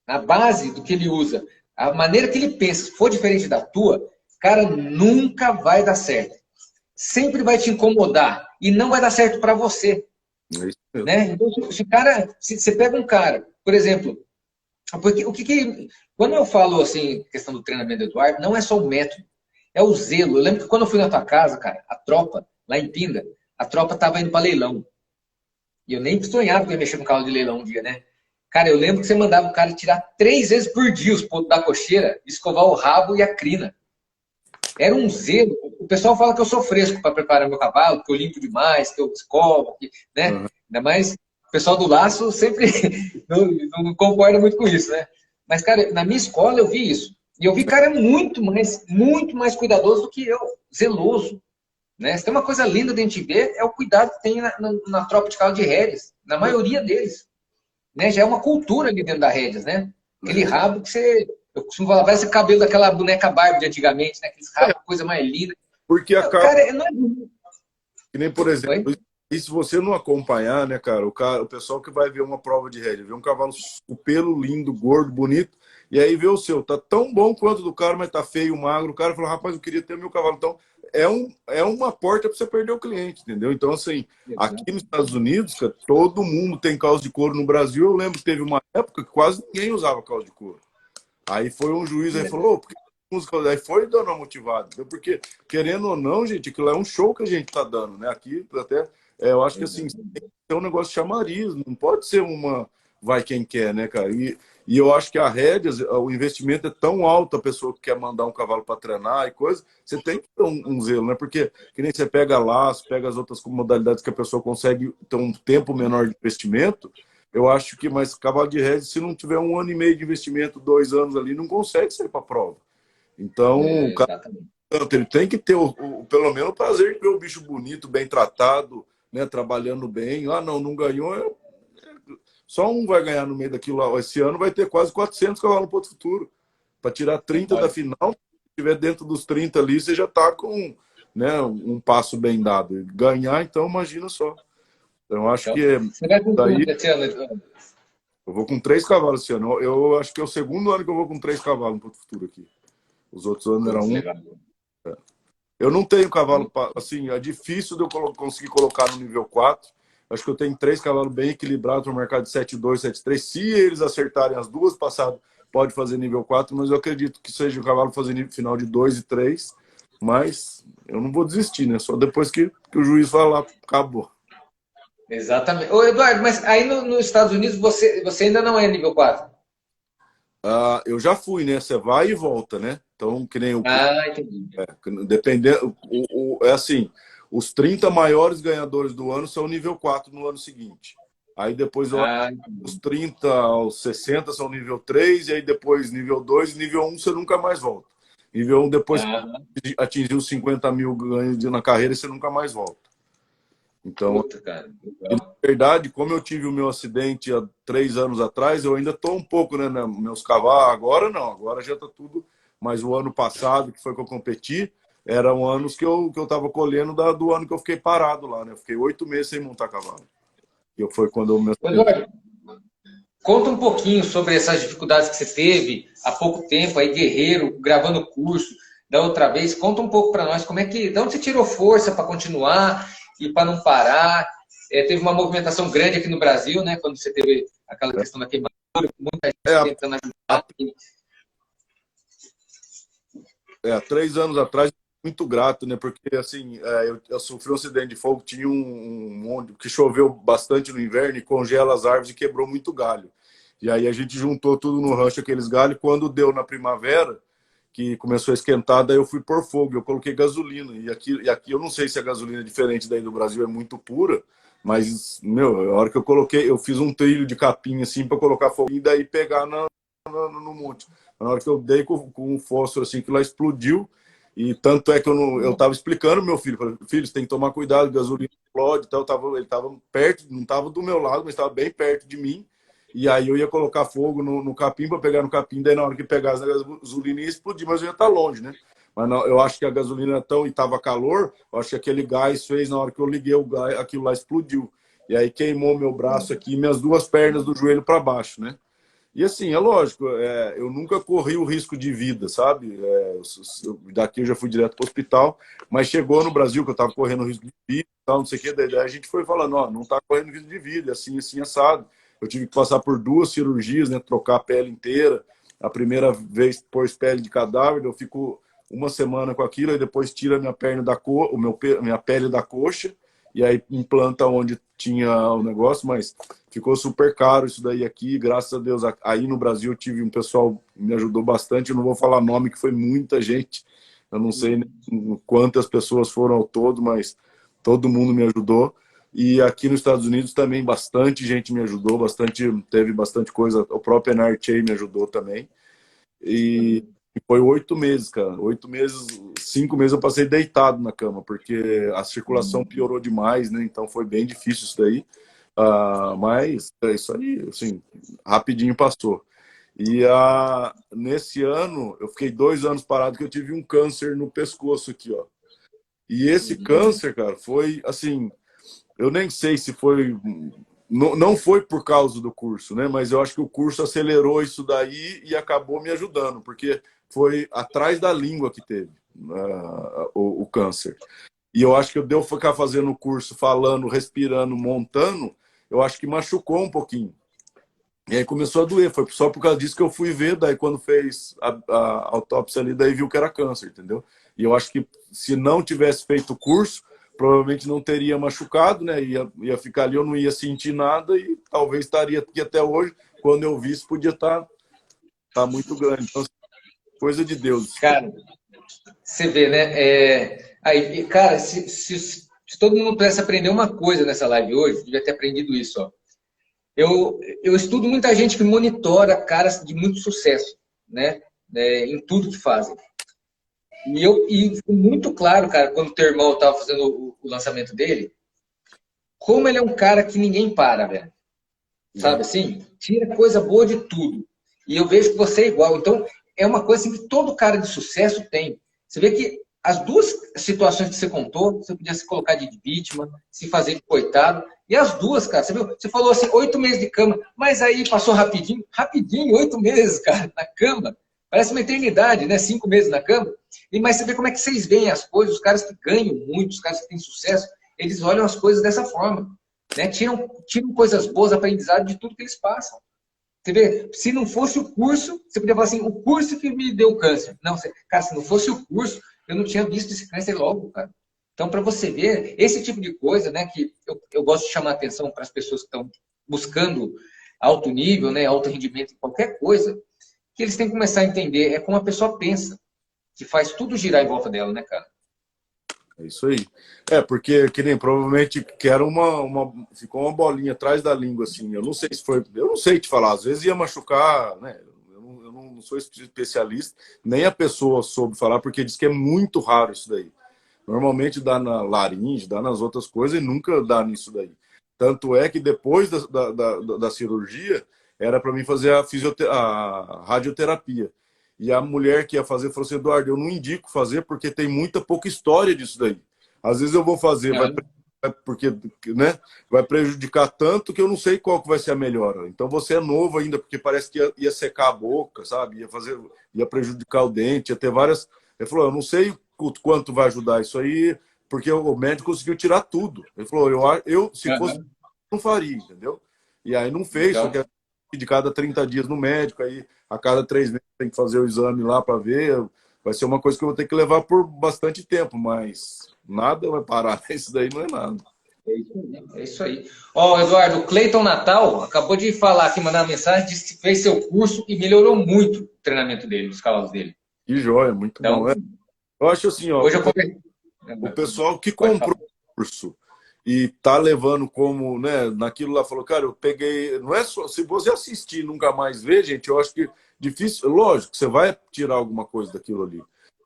a base do que ele usa, a maneira que ele pensa for diferente da tua, cara, nunca vai dar certo. Sempre vai te incomodar e não vai dar certo para você.
É isso mesmo.
Né? Então, se você pega um cara, por exemplo, porque quando eu falo assim, questão do treinamento do Eduardo, não é só o método, é o zelo. Eu lembro que quando eu fui na tua casa, cara, a tropa, lá em Pinda, a tropa tava indo para leilão. E eu nem sonhava que eu ia mexer com carro de leilão um dia, né? Cara, eu lembro que você mandava o cara tirar 3 vezes por dia os pontos da cocheira, escovar o rabo e a crina. Era um zelo. O pessoal fala que eu sou fresco para preparar meu cavalo, que eu limpo demais, que eu escovo, né?
Uhum.
Ainda mais o pessoal do laço sempre não concorda muito com isso, né? Mas, cara, na minha escola eu vi isso. E eu vi cara muito mais cuidadoso do que eu, zeloso. Né? Se tem uma coisa linda de a gente ver, é o cuidado que tem na tropa de cavalo de rédeas, na maioria deles. Né? Já é uma cultura ali dentro da rédeas, né? Aquele rabo que você... Eu costumo falar, parece o cabelo daquela boneca Barbie de antigamente, né? Aqueles rabos, coisa mais linda.
Porque acaba...
Cara, não é...
Que nem, por exemplo, e se você não acompanhar, né, cara, o pessoal que vai ver uma prova de rédea, vê um cavalo com pelo lindo, gordo, bonito, e aí vê o seu, tá tão bom quanto do cara, mas tá feio, magro, o cara fala, rapaz, eu queria ter meu cavalo. Então, é uma porta para você perder o cliente, entendeu? Então, assim, aqui nos Estados Unidos, cara, todo mundo tem calça de couro. No Brasil, eu lembro que teve uma época que quase ninguém usava calça de couro. Aí foi um juiz aí falou, por que música, aí foi dando uma motivada, entendeu? Porque, querendo ou não, gente, aquilo é um show que a gente tá dando, né? Aqui, até, eu acho que assim, tem que ser um negócio de chamariz, não pode ser uma vai quem quer, né, cara? E eu acho que a rédeas, o investimento é tão alto, a pessoa que quer mandar um cavalo para treinar e coisa, você tem que ter um zelo, né? Porque que nem você pega laço, pega as outras modalidades que a pessoa consegue ter um tempo menor de investimento, eu acho que, mas cavalo de rédea, se não tiver 1 ano e meio de investimento, 2 anos ali, não consegue sair para a prova. Então, o cara,
Exatamente.
ele tem que ter pelo menos o prazer de ver o bicho bonito, bem tratado, né, trabalhando bem. Ah, não, não ganhou. Só um vai ganhar no meio daquilo lá. Esse ano vai ter quase 400 cavalos no Porto Futuro. Para tirar 30 da
Olha,
final, se estiver dentro dos 30 ali, você já está com, né, um passo bem dado. Ganhar, então, imagina só. Então, acho
então,
que
você vai com
daí
quanto esse ano, Eduardo?
eu vou com 3 cavalos esse ano. Eu acho que é o segundo ano que eu vou com 3 cavalos no Porto Futuro aqui. Os outros anos era
Putz,
um.
legal.
Eu não tenho cavalo, assim, é difícil de eu conseguir colocar no nível 4. Acho que eu tenho 3 cavalos bem equilibrados para o mercado de 7,2, 7,3. Se eles acertarem as duas passadas, pode fazer nível 4, mas eu acredito que seja o cavalo fazer nível final de 2 e 3. Mas eu não vou desistir, né? Só depois que o juiz falar, acabou.
Exatamente. Ô, Eduardo, mas aí nos Estados Unidos você ainda não é nível 4?
Ah, eu já fui, né? Você vai e volta, né? Então, que nem o
Ah, entendi.
dependendo, é assim, os 30 maiores ganhadores do ano são nível 4 no ano seguinte. Aí depois eu acho
Ah,
que os
entendi.
30 aos 60 são nível 3 e aí depois nível 2 nível um você nunca mais volta. Nível um depois
Ah,
que atingiu 50 mil ganhos na carreira, você nunca mais volta. Então,
puta, cara.
e, na
Legal.
verdade, como eu tive o meu acidente há 3 anos atrás, eu ainda estou um pouco, né, meus cavalos. Agora não, agora já está tudo. Mas o ano passado, que foi que eu competi, eram anos que eu estava colhendo do ano que eu fiquei parado lá, né? Eu fiquei 8 meses sem montar cavalo. E foi quando eu me
Ô,
acidentei.
Eduardo, conta um pouquinho sobre essas dificuldades que você teve há pouco tempo, aí guerreiro, gravando curso da outra vez. Conta um pouco para nós como é que, de onde você tirou força para continuar e para não parar. Teve uma movimentação grande aqui no Brasil, né? Quando você teve aquela questão da queimadura, muita
É,
gente tentando
há,
ajudar.
3 anos atrás, muito grato, né? Porque assim, eu sofri um acidente de fogo, tinha um monte que choveu bastante no inverno e congela as árvores e quebrou muito galho. E aí a gente juntou tudo no rancho, aqueles galhos. Quando deu na primavera, que começou a esquentar, daí eu fui por fogo, eu coloquei gasolina. E aqui eu não sei se a gasolina é diferente daí do Brasil, é muito pura, mas, meu, a hora que eu coloquei, eu fiz um trilho de capim assim para colocar fogo e daí pegar no monte. Na hora que eu dei com o fósforo assim, que lá explodiu. E tanto é que eu tava explicando ao meu filho, falei, filho, você tem que tomar cuidado, gasolina explode, então ele tava perto, não tava do meu lado, mas estava bem perto de mim. E aí eu ia colocar fogo no capim para pegar no capim, daí na hora que pegasse a gasolina ia explodir, mas eu ia estar longe, né? Mas não, eu acho que a gasolina e tava calor, eu acho que aquele gás fez, na hora que eu liguei o gás, aquilo lá explodiu. E aí queimou meu braço aqui e minhas duas pernas do joelho para baixo, né? E assim, é lógico, eu nunca corri o risco de vida, sabe? Daqui eu já fui direto para o hospital, mas chegou no Brasil que eu estava correndo risco de vida, tal, não sei o quê, daí a gente foi falando, ó, não está correndo risco de vida, assim, assim, assado. Eu tive que passar por 2 cirurgias, né? Trocar a pele inteira. A primeira vez pôs pele de cadáver, eu fico uma semana com aquilo, e depois tira minha perna minha pele da coxa, e aí implanta onde tinha o negócio, mas ficou super caro isso daí aqui, graças a Deus. Aí no Brasil eu tive um pessoal que me ajudou bastante, eu não vou falar nome, que foi muita gente, eu não sei quantas pessoas foram ao todo, mas todo mundo me ajudou. E aqui nos Estados Unidos também bastante gente me ajudou, teve bastante coisa, o próprio NRTA me ajudou também. E foi 8 meses, cara. 8 meses, 5 meses eu passei deitado na cama, porque a circulação piorou demais, né? Então foi bem difícil isso daí. Mas é isso aí, assim, rapidinho passou. E nesse ano, eu fiquei 2 anos parado, que eu tive um câncer no pescoço aqui, ó. E esse câncer, cara, foi assim, eu nem sei se foi. Não foi por causa do curso, né? Mas eu acho que o curso acelerou isso daí e acabou me ajudando, porque foi atrás da língua que teve o câncer. E eu acho que eu devo ficar fazendo o curso, falando, respirando, montando, eu acho que machucou um pouquinho. E aí começou a doer, foi só por causa disso que eu fui ver, daí quando fez a autópsia ali, daí viu que era câncer, entendeu? E eu acho que se não tivesse feito o curso, provavelmente não teria machucado, né? Ia ficar ali, eu não ia sentir nada e talvez estaria aqui até hoje, quando eu visse, podia tá muito grande. Então, coisa de Deus.
Cara, você vê, né? Aí, cara, se todo mundo pudesse aprender uma coisa nessa live hoje, devia ter aprendido isso, ó. Eu estudo muita gente que monitora caras de muito sucesso, né? Em tudo que fazem. E ficou muito claro, cara, quando o teu irmão estava fazendo o lançamento dele, como ele é um cara que ninguém para, velho. Sabe assim? Tira coisa boa de tudo. E eu vejo que você é igual. Então, é uma coisa assim que todo cara de sucesso tem. Você vê que as duas situações que você contou, você podia se colocar de vítima, se fazer de coitado. E as duas, cara, você viu? Você falou assim, 8 meses de cama, mas aí passou rapidinho. Rapidinho, 8 meses, cara, na cama. Parece uma eternidade, né? 5 meses na cama. Mas você vê como é que vocês veem as coisas, os caras que ganham muito, os caras que têm sucesso, eles olham as coisas dessa forma. Né? Tiram coisas boas, aprendizado de tudo que eles passam. Você vê, se não fosse o curso, você podia falar assim, o curso que me deu câncer. Não, cara, se não fosse o curso, eu não tinha visto esse câncer logo, cara. Então, para você ver, esse tipo de coisa, né, que eu gosto de chamar a atenção para as pessoas que estão buscando alto nível, né, alto rendimento em qualquer coisa, que eles têm que começar a entender, é como a pessoa pensa, que faz tudo girar em volta dela, né, cara?
É isso aí. Porque que nem provavelmente que era ficou uma bolinha atrás da língua, assim. Eu não sei se foi. Eu não sei te falar, às vezes ia machucar, né? Eu não sou especialista, nem a pessoa soube falar, porque diz que é muito raro isso daí. Normalmente dá na laringe, dá nas outras coisas e nunca dá nisso daí. Tanto é que depois da cirurgia, era para mim fazer a radioterapia. E a mulher que ia fazer falou assim, Eduardo, eu não indico fazer porque tem muita pouca história disso daí. Às vezes eu vou fazer, porque, né, vai prejudicar tanto que eu não sei qual que vai ser a melhor. Então você é novo ainda, porque parece que ia secar a boca, sabe? Ia prejudicar o dente, ia ter várias... Ele falou, eu não sei quanto vai ajudar isso aí, porque o médico conseguiu tirar tudo. Ele falou, se fosse, não faria, entendeu? E aí não fez, só que de cada 30 dias no médico, aí a cada 3 meses tem que fazer o exame lá para ver. Vai ser uma coisa que eu vou ter que levar por bastante tempo, mas nada vai parar. Isso daí não é nada.
É isso aí. Ó, Eduardo, o Cleiton Natal acabou de falar aqui, mandar uma mensagem, disse que fez seu curso e melhorou muito o treinamento dele, os cavalos dele.
Que joia, muito
então,
bom. Eu acho assim, ó,
hoje
o pessoal que comprou o curso e tá levando como, né, naquilo lá, falou, cara, eu peguei, não é só, se você assistir e nunca mais ver, gente, eu acho que difícil, lógico, você vai tirar alguma coisa daquilo ali,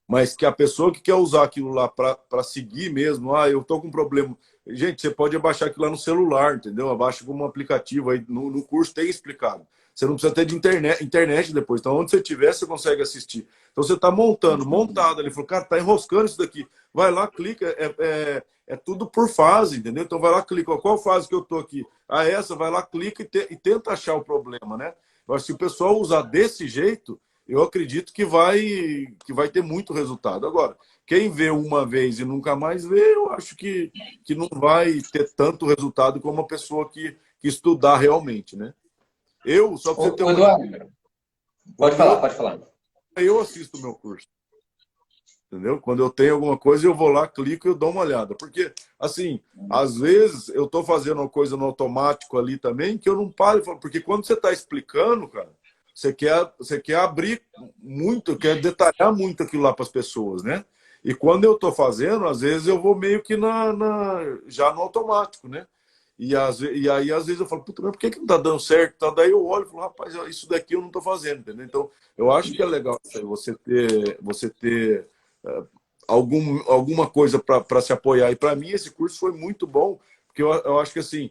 mas que a pessoa que quer usar aquilo lá para seguir mesmo, eu tô com um problema, gente, você pode abaixar aquilo lá no celular, entendeu? Abaixa como um aplicativo, aí no curso tem explicado. Você não precisa ter de internet depois. Então, onde você estiver, você consegue assistir. Então, você está montado. Ele falou, cara, tá enroscando isso daqui. Vai lá, clica. É tudo por fase, entendeu? Então, vai lá, clica. Qual fase que eu tô aqui? Essa, vai lá, clica e tenta achar o problema, né? Eu acho que se o pessoal usar desse jeito, eu acredito que vai ter muito resultado. Agora, quem vê uma vez e nunca mais vê, eu acho que não vai ter tanto resultado como uma pessoa que estudar realmente, né? Só para você ter
Eduardo, pode falar.
Eu assisto o meu curso. Entendeu? Quando eu tenho alguma coisa, eu vou lá, clico e eu dou uma olhada. Porque, assim, às vezes eu estou fazendo uma coisa no automático ali também, que eu não paro. Porque quando você está explicando, cara, você quer abrir muito, quer detalhar muito aquilo lá para as pessoas, né? E quando eu estou fazendo, às vezes eu vou meio que já no automático, né? E aí, às vezes, eu falo, puta, mas por que não tá dando certo? Tá? Daí eu olho e falo, rapaz, isso daqui eu não tô fazendo, entendeu? Então, eu acho que é legal você ter alguma coisa para se apoiar. E para mim, esse curso foi muito bom, porque eu acho que, assim,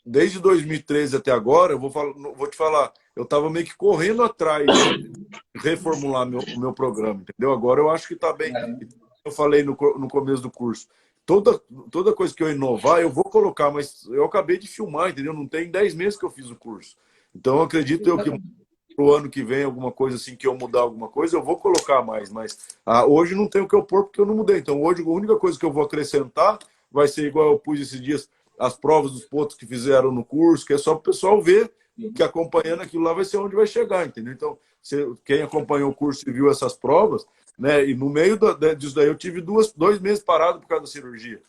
desde 2013 até agora, vou te falar, eu estava meio que correndo atrás de reformular o meu programa, entendeu? Agora eu acho que está bem. Eu falei no começo do curso, toda coisa que eu inovar, eu vou colocar, mas eu acabei de filmar, entendeu? Não tem 10 meses que eu fiz o curso. Então, eu acredito que pro ano que vem, alguma coisa assim, que eu mudar alguma coisa, eu vou colocar mais. Mas hoje não tem o que eu pôr porque eu não mudei. Então, hoje, a única coisa que eu vou acrescentar vai ser igual eu pus esses dias, as provas dos pontos que fizeram no curso, que é só para o pessoal ver que acompanhando aquilo lá vai ser onde vai chegar, entendeu? Então, quem acompanhou o curso e viu essas provas, né? E no meio disso daí eu tive 2 meses parado por causa da cirurgia.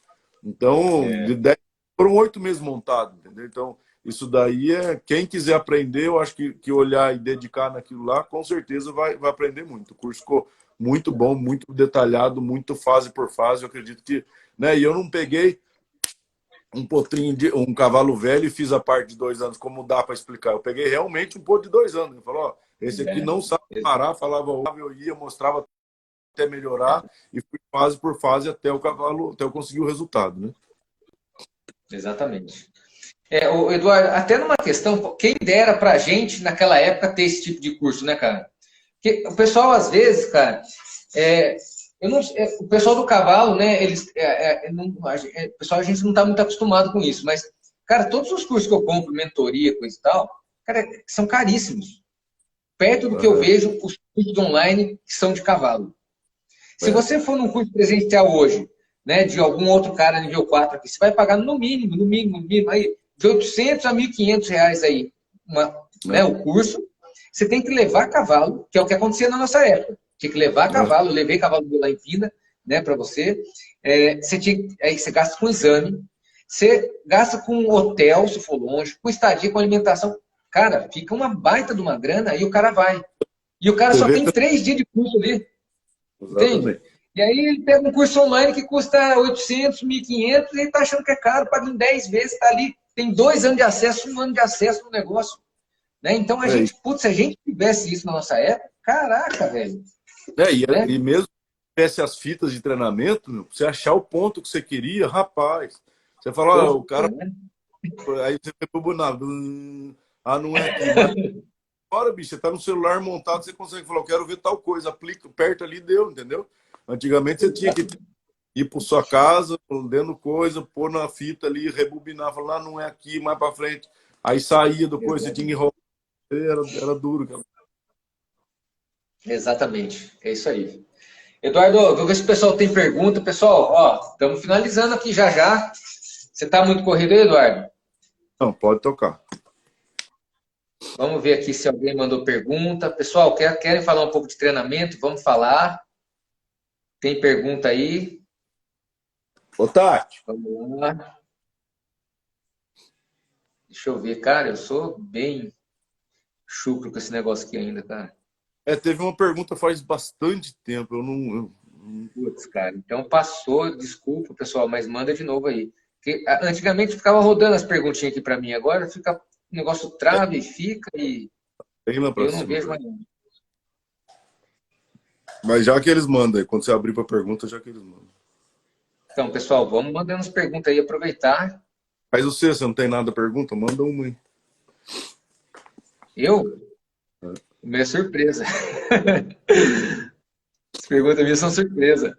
Então, de 10 foram 8 meses montados, entendeu? Então, isso daí quem quiser aprender, eu acho que olhar e dedicar naquilo lá, com certeza vai aprender muito. O curso ficou muito bom, muito detalhado, muito fase por fase. Eu acredito que, né? E eu não peguei um potrinho um cavalo velho e fiz a parte de 2 anos, como dá para explicar. Eu peguei realmente um potro de 2 anos. Eu falou, ó, esse aqui não sabe parar, falava, eu ia, mostrava até melhorar e fui fase por fase até o cavalo, até eu conseguir o resultado, né?
Exatamente. O Eduardo, até numa questão, quem dera pra gente naquela época ter esse tipo de curso, né, cara? Porque o pessoal, às vezes, cara, eu não, o pessoal do cavalo, né, o pessoal, a gente não tá muito acostumado com isso, mas, cara, todos os cursos que eu compro, mentoria, coisa e tal, cara, são caríssimos. Perto do que eu vejo, os cursos online que são de cavalo. Se você for num curso presencial hoje, né, de algum outro cara nível 4 aqui, você vai pagar no mínimo, aí, de 800 a 1.500 reais aí, né, o curso. Você tem que levar cavalo, que é o que acontecia na nossa época. Tinha que levar cavalo, eu levei cavalo lá em Pina, né, para você. Aí você gasta com exame, você gasta com hotel, se for longe, com estadia, com alimentação. Cara, fica uma baita de uma grana e o cara vai. E o cara só tem 3 dias de curso ali. Entende? E aí ele pega um curso online que custa 800, 1.500 e ele tá achando que é caro, paga em 10 vezes, tá ali, tem 2 anos de acesso, 1 ano de acesso no negócio. Né? Então a gente, putz, se a gente tivesse isso na nossa época, caraca, velho. Né?
E mesmo se tivesse as fitas de treinamento, você achar o ponto que você queria, rapaz. Você fala, o cara. Aí você foi pro Bonado. Não é aqui. Mas agora, bicho, você tá no celular montado, você consegue falar, eu quero ver tal coisa, aplica perto ali, deu, entendeu? Antigamente você tinha que ir para sua casa, dando coisa, pôr na fita ali, rebobinar, falar, não é aqui, mais para frente. Aí saía depois, você tinha que enrolar. Era duro, cara.
Exatamente, é isso aí. Eduardo, vou ver se o pessoal tem pergunta. Pessoal, ó, estamos finalizando aqui já já. Você está muito corrido aí, Eduardo?
Não, pode tocar.
Vamos ver aqui se alguém mandou pergunta. Pessoal, querem falar um pouco de treinamento? Vamos falar. Tem pergunta aí?
Ô, Tati.
Vamos lá. Deixa eu ver, cara, eu sou bem chucro com esse negócio aqui ainda, cara.
Teve uma pergunta faz bastante tempo, eu não...
Putz, cara, então passou, desculpa, pessoal, mas manda de novo aí. Porque, antigamente ficava rodando as perguntinhas aqui para mim, agora fica, o negócio trava e fica e eu não vejo mais nada.
Mas já que eles mandam aí, quando você abrir para pergunta, já que eles mandam.
Então, pessoal, vamos mandando as perguntas aí, aproveitar.
Mas você não tem nada a pergunta? Manda uma aí.
Eu? Minha surpresa. As perguntas minhas são surpresa.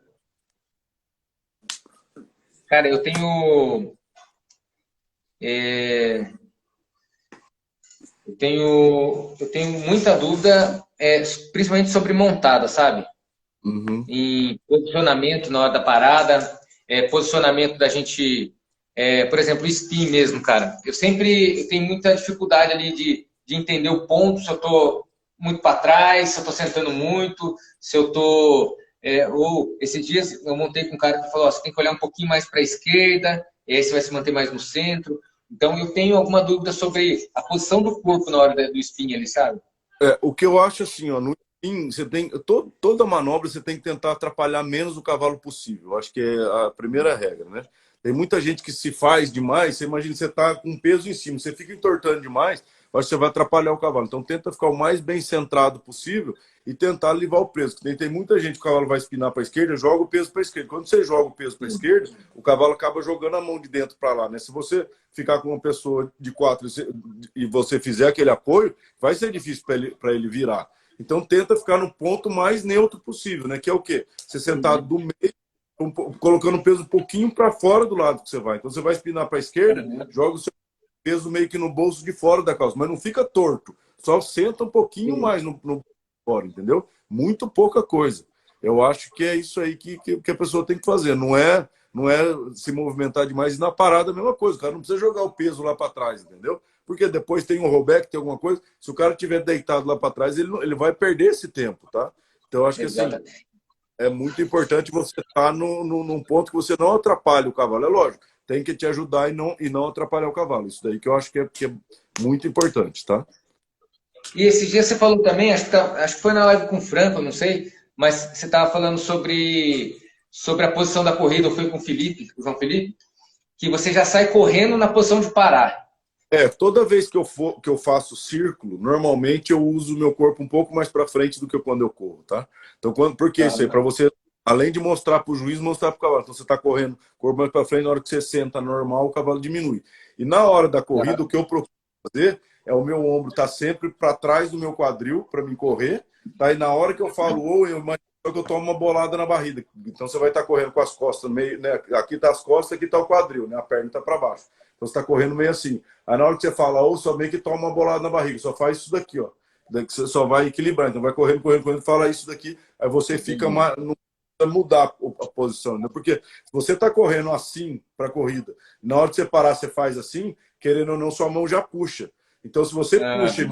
Cara, eu tenho... Eu tenho muita dúvida, principalmente sobre montada, sabe?
Uhum.
Em posicionamento na hora da parada, posicionamento da gente, por exemplo, o spin mesmo, cara. Eu tenho muita dificuldade ali de entender o ponto, se eu estou muito para trás, se eu estou sentando muito, se eu estou... ou esses dias eu montei com um cara que falou, ó, você tem que olhar um pouquinho mais para a esquerda, e aí você vai se manter mais no centro. Então eu tenho alguma dúvida sobre a posição do corpo na hora do spin ali, sabe?
O que eu acho assim, ó, no spin, você tem, toda manobra você tem que tentar atrapalhar menos o cavalo possível. Eu acho que é a primeira regra, né? Tem muita gente que se faz demais, você imagina, você tá com peso em cima, você fica entortando demais, eu acho que você vai atrapalhar o cavalo. Então tenta ficar o mais bem centrado possível e tentar levar o peso. Tem muita gente que o cavalo vai espinar para a esquerda, joga o peso para a esquerda. Quando você joga o peso para a esquerda, o cavalo acaba jogando a mão de dentro para lá, né? Se você ficar com uma pessoa de 4 e você fizer aquele apoio, vai ser difícil para ele virar. Então tenta ficar no ponto mais neutro possível, né? Que é o quê? Você sentado do meio, colocando o peso um pouquinho para fora do lado que você vai. Então você vai espinar para a esquerda, joga o seu peso meio que no bolso de fora da calça, mas não fica torto. Só senta um pouquinho mais no fora, entendeu? Muito pouca coisa. Eu acho que é isso aí que a pessoa tem que fazer. Não é se movimentar demais. E na parada a mesma coisa. O cara não precisa jogar o peso lá para trás, entendeu? porque depois tem um rollback, tem alguma coisa. Se o cara estiver deitado lá para trás, ele vai perder esse tempo, tá? Então, eu acho que assim, é muito importante você estar num ponto que você não atrapalhe o cavalo. É lógico, tem que te ajudar e não atrapalhar o cavalo. Isso daí que eu acho que é muito importante, tá?
E esses dias você falou também, acho que foi na live com o Franco, não sei, mas você estava falando sobre a posição da corrida, ou foi com o Felipe, o João Felipe, que você já sai correndo na posição de parar.
Toda vez que eu faço círculo, normalmente eu uso o meu corpo um pouco mais para frente do que quando eu corro, tá? Então, por que isso aí? Para você, além de mostrar para o juiz, mostrar para o cavalo. Então, você está correndo, corpo mais para frente, na hora que você senta normal, o cavalo diminui. E na hora da corrida, o que eu procuro fazer é o meu ombro tá sempre para trás do meu quadril, para me correr, tá? E na hora que eu falo, ou eu imagino que eu tomo uma bolada na barriga. Então, você vai estar correndo com as costas meio, né? Aqui tá as costas, aqui tá o quadril, né? A perna está para baixo. Então, você está correndo meio assim. Aí na hora que você fala, ou só meio que toma uma bolada na barriga, só faz isso daqui, ó. Você só vai equilibrar. Então vai correndo, correndo, correndo, fala isso daqui, aí você fica mais. Não precisa mudar a posição, né? Porque se você está correndo assim para a corrida, na hora de você parar, você faz assim, querendo ou não, sua mão já puxa. Então, se você puxa,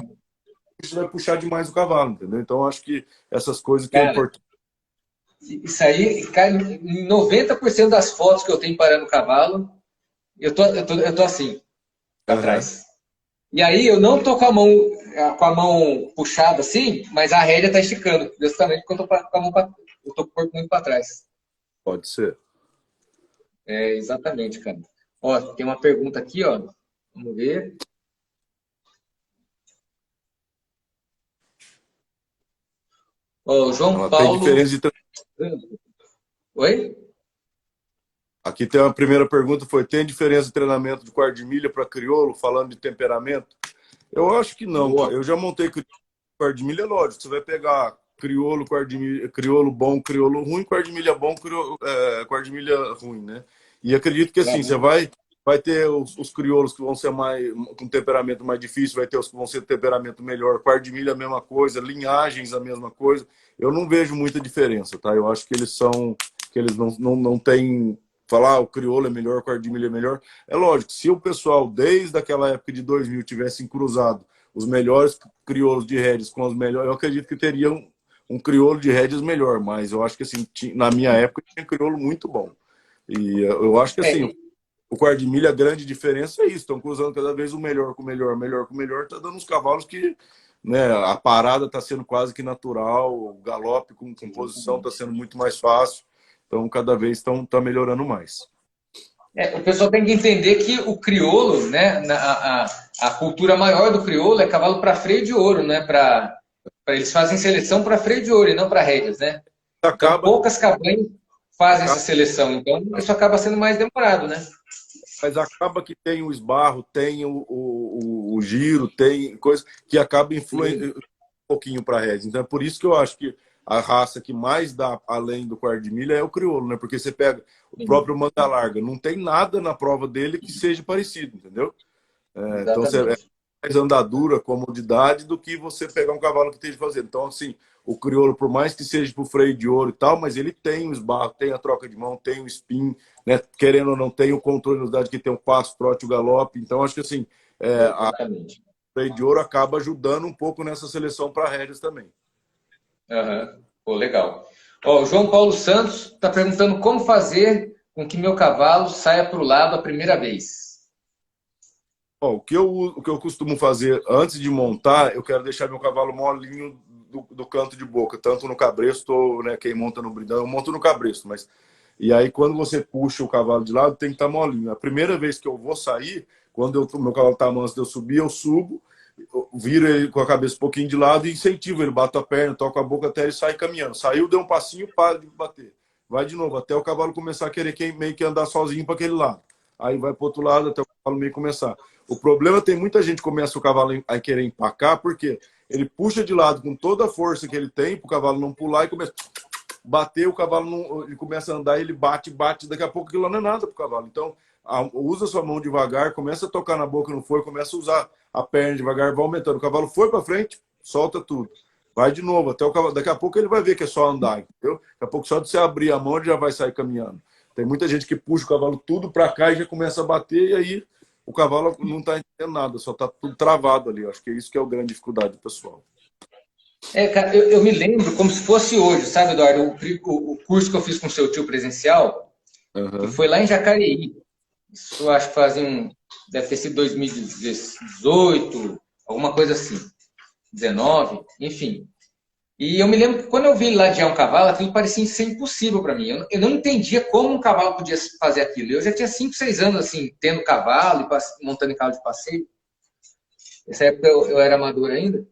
você vai puxar demais o cavalo, entendeu? Então, acho que essas coisas que é importante.
Isso aí cai em 90% das fotos que eu tenho parando o cavalo. Eu tô assim, para trás. E aí eu não tô com a mão puxada assim, mas a rédea tá esticando, justamente porque eu tô com a mão eu tô com o corpo muito para trás.
Pode ser.
Exatamente, cara. Ó, tem uma pergunta aqui, ó. Vamos ver. Ó, o João Paulo.
Tem diferença de...
Oi?
Aqui tem uma primeira pergunta, tem diferença de treinamento de quarto de milha para crioulo, falando de temperamento? Eu acho que não. Boa. Eu já montei quarto de milha, lógico. Você vai pegar crioulo, quarto de milha, crioulo bom, crioulo ruim, quarto de milha bom, quarto de milha ruim, né? E acredito que assim, você vai ter os crioulos que vão ser com temperamento mais difícil, vai ter os que vão ser temperamento melhor, quarto de milha a mesma coisa, linhagens a mesma coisa. Eu não vejo muita diferença, tá? Eu acho que eles não têm... Falar o crioulo é melhor, o quarto de milha é melhor. É lógico, se o pessoal, desde aquela época de 2000, tivessem cruzado os melhores crioulos de rédeas com os melhores, eu acredito que teriam um crioulo de rédeas melhor, mas eu acho que assim, na minha época tinha crioulo muito bom. E eu acho que assim, o quarto de milha, a grande diferença é isso, estão cruzando cada vez o melhor com o melhor, melhor com o melhor, tá dando uns cavalos que, né, a parada está sendo quase que natural, o galope com posição está sendo muito mais fácil. Então, cada vez está melhorando mais.
O pessoal tem que entender que o crioulo, né, a cultura maior do crioulo é cavalo para freio de ouro, né? Eles fazem seleção para freio de ouro e não para rédeas, né? Então, poucas cabanhas fazem essa seleção. Então, isso acaba sendo mais demorado, né?
Mas acaba que tem o esbarro, tem o giro, tem coisa que acaba influenciando um pouquinho para a rédea. Então, é por isso que eu acho que a raça que mais dá além do quarto de milha é o crioulo, né? Porque você pega o próprio manga larga, não tem nada na prova dele que seja parecido, entendeu? Então você é mais andadura, comodidade do que você pegar um cavalo que esteja fazendo. Então, assim, o crioulo, por mais que seja pro freio de ouro e tal, mas ele tem o esbarro, tem a troca de mão, tem o spin, né? Querendo ou não, tem o controle de velocidade que tem o passo, trote, o galope. Então, acho que assim, a freio de ouro acaba ajudando um pouco nessa seleção para rédeas também.
Pô, legal. Ó, o João Paulo Santos está perguntando como fazer com que meu cavalo saia para o lado a primeira vez.
O que eu costumo fazer antes de montar, eu quero deixar meu cavalo molinho do canto de boca, tanto no cabresto, né, quem monta no bridão, eu monto no cabresto, mas... E aí, quando você puxa o cavalo de lado, tem que estar molinho. A primeira vez que eu vou sair, quando meu cavalo está manso de eu subir, eu subo, viro ele com a cabeça um pouquinho de lado e incentivo ele, bato a perna, toco a boca até ele sair caminhando. Saiu, deu um passinho, para de bater. Vai de novo, até o cavalo começar a querer meio que andar sozinho para aquele lado. Aí vai para o outro lado até o cavalo meio começar. O problema tem muita gente que começa o cavalo a querer empacar, porque ele puxa de lado com toda a força que ele tem, para o cavalo não pular e começa a bater, o cavalo não, ele começa a andar, ele bate, daqui a pouco aquilo não é nada para o cavalo. Então, usa sua mão devagar, começa a tocar na boca, não foi, começa a usar a perna devagar, vai aumentando. O cavalo foi para frente, solta tudo. Vai de novo, até o cavalo. Daqui a pouco ele vai ver que é só andar, entendeu? Daqui a pouco só de você abrir a mão ele já vai sair caminhando. Tem muita gente que puxa o cavalo tudo para cá e já começa a bater, e aí o cavalo não está entendendo nada, só está tudo travado ali. Acho que é isso que é a grande dificuldade do pessoal.
Cara, eu me lembro como se fosse hoje, sabe, Eduardo? O curso que eu fiz com o seu tio presencial, que
Uhum.
foi lá em Jacareí. Isso eu acho que deve ter sido 2018, alguma coisa assim, 19, enfim. E eu me lembro que quando eu vi ele ladear um cavalo, aquilo parecia ser impossível para mim. Eu não entendia como um cavalo podia fazer aquilo. Eu já tinha 5, 6 anos, assim, tendo cavalo e montando em cavalo de passeio. Nessa época eu era amador ainda.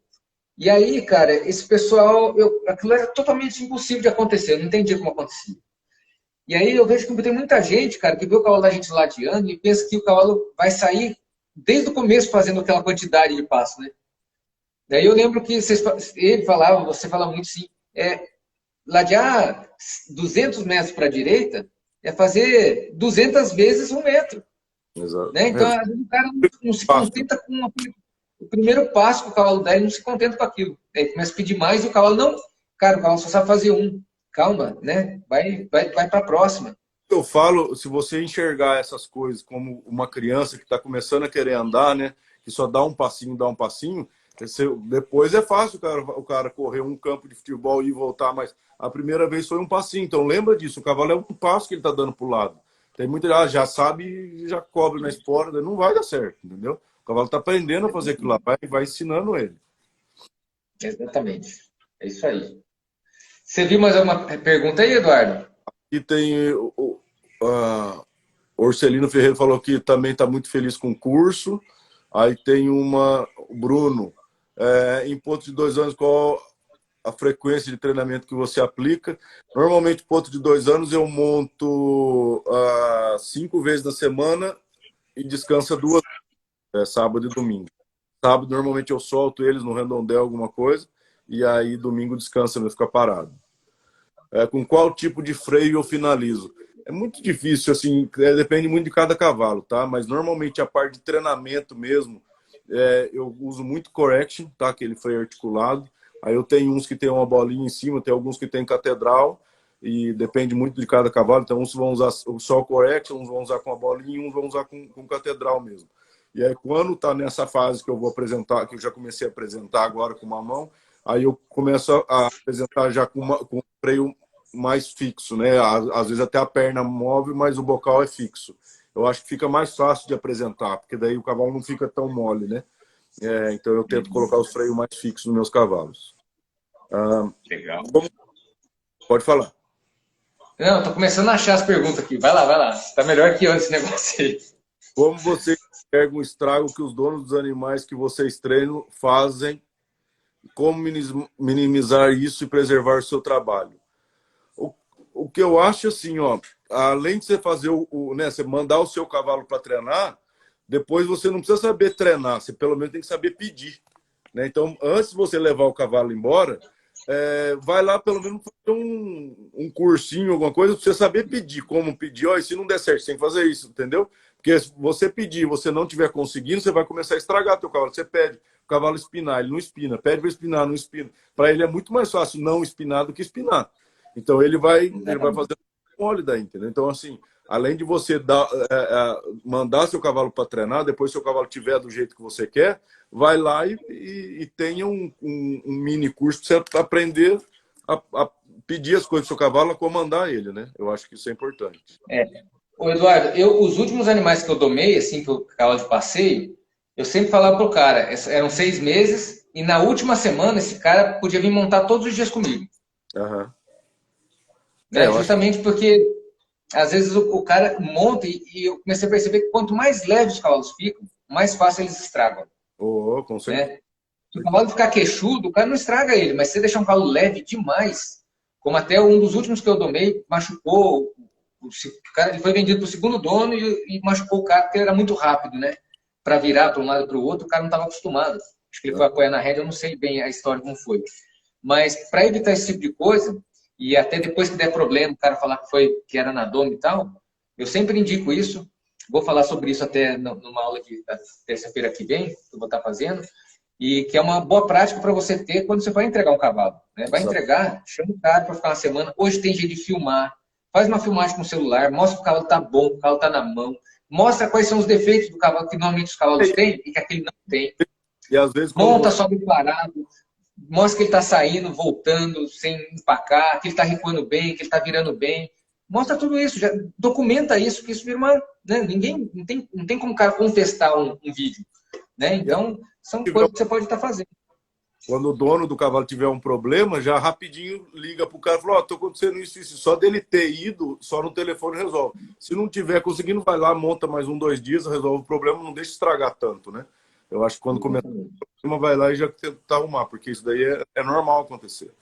E aí, cara, esse pessoal, aquilo era totalmente impossível de acontecer. Eu não entendia como acontecia. E aí eu vejo que tem muita gente, cara, que vê o cavalo da gente ladeando e pensa que o cavalo vai sair desde o começo fazendo aquela quantidade de passo, né? Daí eu lembro que ele falava, você fala muito assim, ladear 200 metros para a direita é fazer 200 vezes 1 metro.
Exato.
Né? Então, às vezes, o cara não se contenta com o primeiro passo que o cavalo dá, ele não se contenta com aquilo. Aí começa a pedir mais e o cavalo não. Cara, o cavalo só sabe fazer um. Calma, né? Vai para a próxima.
Eu falo, se você enxergar essas coisas como uma criança que está começando a querer andar, né? Que só dá um passinho, depois é fácil o cara correr um campo de futebol e voltar, mas a primeira vez foi um passinho. Então lembra disso, o cavalo é um passo que ele está dando para o lado. Tem muita gente, já sabe e já cobre na espora, não vai dar certo, entendeu? O cavalo está aprendendo a fazer aquilo lá, vai ensinando ele.
Exatamente. É isso aí. Você viu mais alguma pergunta aí, Eduardo?
E tem o Orcelino Ferreira falou que também está muito feliz com o curso. Aí tem o Bruno. Em ponto de 2 anos, qual a frequência de treinamento que você aplica? Normalmente, ponto de 2 anos, eu monto 5 vezes na semana e descansa 2, sábado e domingo. Sábado, normalmente, eu solto eles no redondel, alguma coisa, e aí domingo descansa, não fica parado. Com qual tipo de freio eu finalizo? É muito difícil, assim, depende muito de cada cavalo, tá? Mas normalmente a parte de treinamento mesmo, eu uso muito correction, tá? Aquele freio articulado. Aí eu tenho uns que tem uma bolinha em cima, tem alguns que tem catedral, e depende muito de cada cavalo. Então, uns vão usar só o correction, uns vão usar com a bolinha, uns vão usar com catedral mesmo. E aí, quando tá nessa fase que eu vou apresentar, que eu já comecei a apresentar agora com uma mão, aí eu começo a apresentar já com um freio mais fixo, né? Às vezes até a perna move, mas o bocal é fixo. Eu acho que fica mais fácil de apresentar, porque daí o cavalo não fica tão mole, né? Então eu tento colocar os freios mais fixos nos meus cavalos.
Legal.
Pode falar.
Não, tô começando a achar as perguntas aqui. Vai lá. Tá melhor que eu nesse negócio aí.
Como você enxerga um estrago que os donos dos animais que vocês treinam fazem? Como minimizar isso e preservar o seu trabalho? O que eu acho assim, ó, além de você fazer né, você mandar o seu cavalo para treinar, depois você não precisa saber treinar, você pelo menos tem que saber pedir, né? Então, antes de você levar o cavalo embora, vai lá pelo menos fazer um cursinho, alguma coisa, para você saber pedir, como pedir. Ó, e se não der certo, você tem que fazer isso, entendeu? Porque se você pedir e você não estiver conseguindo, você vai começar a estragar teu cavalo. Você pede o cavalo espinar, ele não espina. Pede para espinar, não espina. Para ele é muito mais fácil não espinar do que espinar. Então ele vai fazer mole daí, entendeu? Então, assim, além de você mandar seu cavalo para treinar, depois seu cavalo tiver do jeito que você quer, vai lá e tenha um mini curso para você aprender a pedir as coisas do seu cavalo, a comandar ele, né? Eu acho que isso é importante.
Ô Eduardo, os últimos animais que eu domei, assim, que eu cavalo de passeio, eu sempre falava pro cara, eram 6 meses, e na última semana esse cara podia vir montar todos os dias comigo.
Uhum.
Né? Justamente porque às vezes o cara monta e eu comecei a perceber que quanto mais leves os cavalos ficam, mais fácil eles estragam.
Com certeza.
Né? Se o cavalo ficar queixudo, o cara não estraga ele, mas se você deixar um cavalo leve demais, como até um dos últimos que eu domei, machucou, o cara ele foi vendido para o segundo dono e machucou o cara porque ele era muito rápido, né? Para virar para um lado e para o outro, o cara não estava acostumado. Acho que ele foi apoiar na rédea, eu não sei bem a história como foi. Mas para evitar esse tipo de coisa, e até depois que der problema, o cara falar que era na doma e tal, eu sempre indico isso. Vou falar sobre isso até numa aula da terça-feira que vem, que eu vou estar fazendo, e que é uma boa prática para você ter quando você vai entregar um cavalo. Né? Vai entregar, chama o cara para ficar uma semana. Hoje tem jeito de filmar, faz uma filmagem com o celular, mostra que o cavalo está bom, que o cavalo está na mão, mostra quais são os defeitos do cavalo que normalmente os cavalos têm e que aquele não tem.
E às vezes
Monta, sobe parado, mostra que ele está saindo, voltando, sem empacar, que ele está recuando bem, que ele está virando bem. Mostra tudo isso, já documenta isso, que isso vira uma... Né? Ninguém, não tem como o cara contestar um vídeo. Né? Então, são coisas que você pode estar fazendo.
Quando o dono do cavalo tiver um problema, já rapidinho liga para o cara e fala, tô acontecendo isso, isso. Só dele ter ido, só no telefone resolve. Se não tiver conseguindo, vai lá, monta mais 1, 2 dias, resolve o problema, não deixa estragar tanto, né? Eu acho que quando começa o problema, vai lá e já tenta arrumar, porque isso daí é normal acontecer.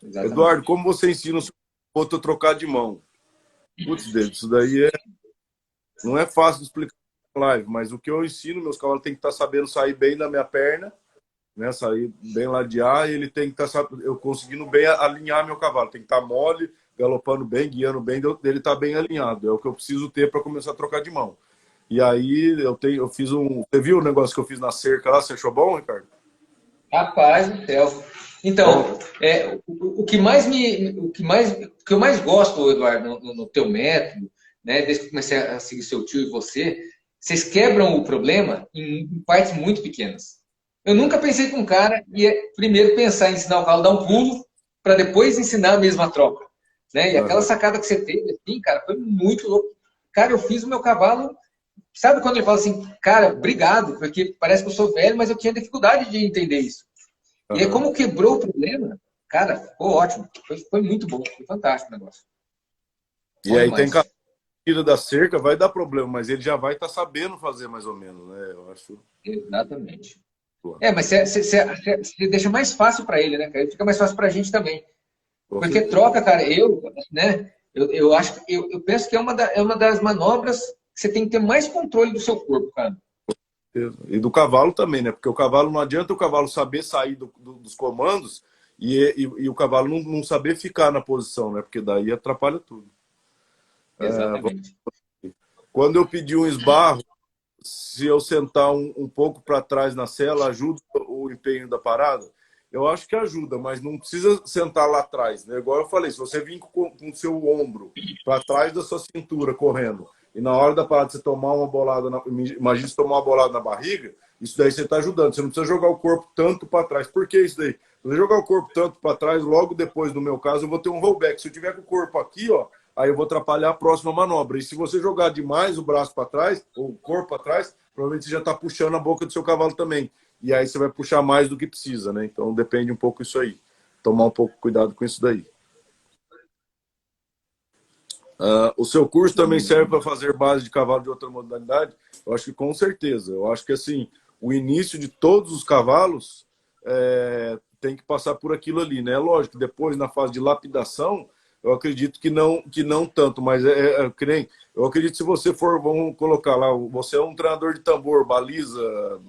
Exatamente. Eduardo, como você ensina o seu outro a trocar de mão? Putz, David, isso daí não é fácil de explicar na live, mas o que eu ensino, meus cavalos têm que estar sabendo sair bem da minha perna, né, sair bem ladear, e ele tem que estar eu conseguindo bem alinhar meu cavalo, tem que estar mole, galopando bem, guiando bem, dele estar bem alinhado. É o que eu preciso ter para começar a trocar de mão. E aí eu fiz você viu o negócio que eu fiz na cerca lá? Você achou bom, Ricardo?
Rapaz do céu. Então, o que eu mais gosto, Eduardo, no teu método, né, desde que eu comecei a seguir seu tio e você, vocês quebram o problema em partes muito pequenas. Eu nunca pensei que um cara ia primeiro pensar em ensinar o cavalo a dar um pulo para depois ensinar a mesma troca. Né? E aquela sacada que você teve, assim, cara, foi muito louco. Cara, eu fiz o meu cavalo... Sabe quando ele fala assim, cara, obrigado, porque parece que eu sou velho, mas eu tinha dificuldade de entender isso. E aí, como quebrou o problema, cara, ficou ótimo. Foi muito bom, foi fantástico o negócio.
E aí tem tira da cerca, vai dar problema, mas ele já vai estar sabendo fazer mais ou menos, né? Eu acho.
Exatamente. Mas você deixa mais fácil para ele, né, cara? Fica mais fácil para a gente também. Porque troca, cara, eu acho, eu penso que é uma das manobras que você tem que ter mais controle do seu corpo, cara.
E do cavalo também, né? Porque o cavalo, não adianta o cavalo saber sair dos comandos e o cavalo não saber ficar na posição, né? Porque daí atrapalha tudo.
Exatamente.
Quando eu pedi um esbarro, se eu sentar um pouco para trás na sela, ajuda o empenho da parada? Eu acho que ajuda, mas não precisa sentar lá atrás, né? Igual eu falei, se você vir com o seu ombro para trás da sua cintura correndo, e na hora da parada você tomar uma bolada, imagina se tomar uma bolada na barriga, isso daí você está ajudando. Você não precisa jogar o corpo tanto para trás. Por que isso daí? Se você jogar o corpo tanto para trás, logo depois, no meu caso, eu vou ter um rollback. Se eu tiver com o corpo aqui, ó, aí eu vou atrapalhar a próxima manobra. E se você jogar demais o braço para trás, ou o corpo para trás, provavelmente você já está puxando a boca do seu cavalo também. E aí você vai puxar mais do que precisa, né? Então depende um pouco isso aí. Tomar um pouco cuidado com isso daí. O seu curso também serve para fazer base de cavalo de outra modalidade? Eu acho que com certeza. Eu acho que assim, o início de todos os cavalos tem que passar por aquilo ali, né? Lógico, depois na fase de lapidação, eu acredito que não tanto, mas que nem, eu acredito que se você for, vamos colocar lá, você é um treinador de tambor, baliza,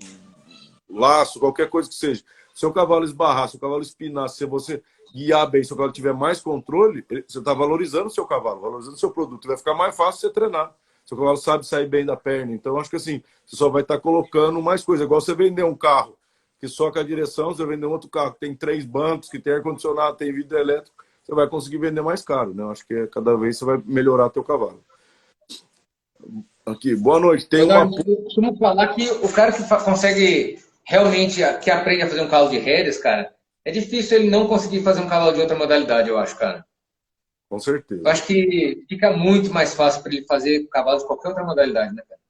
laço, qualquer coisa que seja. Se o cavalo esbarrar, se o cavalo espinar, se você guiar bem, se o cavalo tiver mais controle, você está valorizando o seu cavalo, valorizando o seu produto. Vai ficar mais fácil você treinar. Seu cavalo sabe sair bem da perna. Então, acho que assim, você só vai estar colocando mais coisa. Igual você vender um carro que só com a direção, você vender um outro carro que tem 3 bancos, que tem ar-condicionado, tem vidro elétrico, você vai conseguir vender mais caro, né? Acho que cada vez você vai melhorar teu cavalo. Aqui, boa noite. Tem uma...
Eu costumo falar que o cara que consegue realmente, que aprende a fazer um cavalo de rédeas, cara, é difícil ele não conseguir fazer um cavalo de outra modalidade, eu acho, cara.
Com certeza.
Eu acho que fica muito mais fácil para ele fazer cavalo de qualquer outra modalidade, né, cara?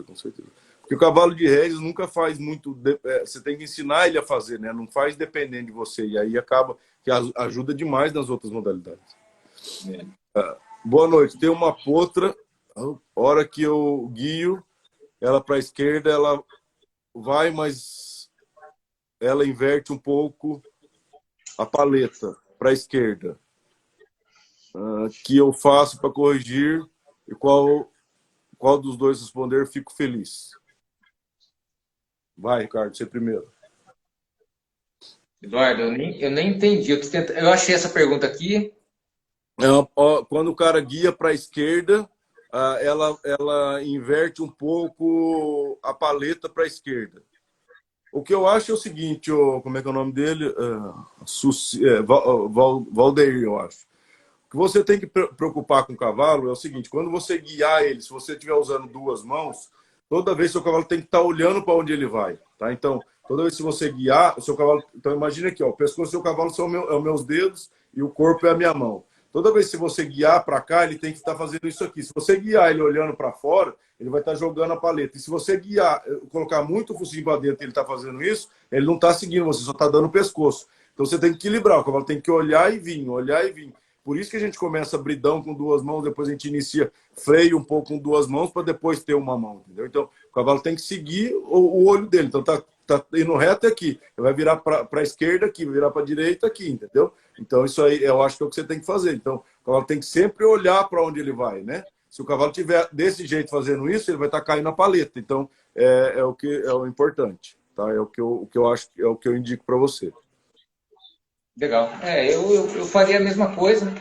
Com certeza. Porque o cavalo de rédeas nunca faz muito... Você tem que ensinar ele a fazer, né? Não faz dependendo de você. E aí acaba que ajuda demais nas outras modalidades. Boa noite. Tem uma potra. A hora que eu guio ela para a esquerda, ela vai, mas ela inverte um pouco a paleta para a esquerda. Que eu faço para corrigir e qual dos dois responder, fico feliz. Vai, Ricardo, você primeiro.
Eduardo, eu nem entendi. Eu achei essa pergunta aqui.
Quando o cara guia para a esquerda, ela inverte um pouco a paleta para a esquerda. O que eu acho é o seguinte, como é que é o nome dele? Valdeir, eu acho. O que você tem que preocupar com o cavalo é o seguinte, quando você guiar ele, se você estiver usando duas mãos, toda vez seu cavalo tem que estar olhando para onde ele vai, tá? Então, toda vez que você guiar, o seu cavalo... Então, imagina aqui, ó, o pescoço do seu cavalo são os meus dedos e o corpo é a minha mão. Toda vez que você guiar para cá, ele tem que estar fazendo isso aqui. Se você guiar ele olhando para fora, ele vai estar jogando a paleta. E se você guiar, colocar muito o focinho para dentro e ele está fazendo isso, ele não está seguindo, você só está dando o pescoço. Então, você tem que equilibrar. O cavalo tem que olhar e vir, olhar e vir. Por isso que a gente começa bridão com duas mãos, depois a gente inicia freio um pouco com duas mãos, para depois ter uma mão, entendeu? Então, o cavalo tem que seguir o olho dele. Então, tá indo reto aqui, vai virar para a esquerda aqui, vai virar para a direita aqui, entendeu? Então, isso aí eu acho que é o que você tem que fazer. Então, o cavalo tem que sempre olhar para onde ele vai, né? Se o cavalo estiver desse jeito fazendo isso, ele vai estar caindo na paleta. Então, é o que é o importante, tá? É o que eu acho, é o que eu indico para você.
Legal. Eu faria a mesma coisa.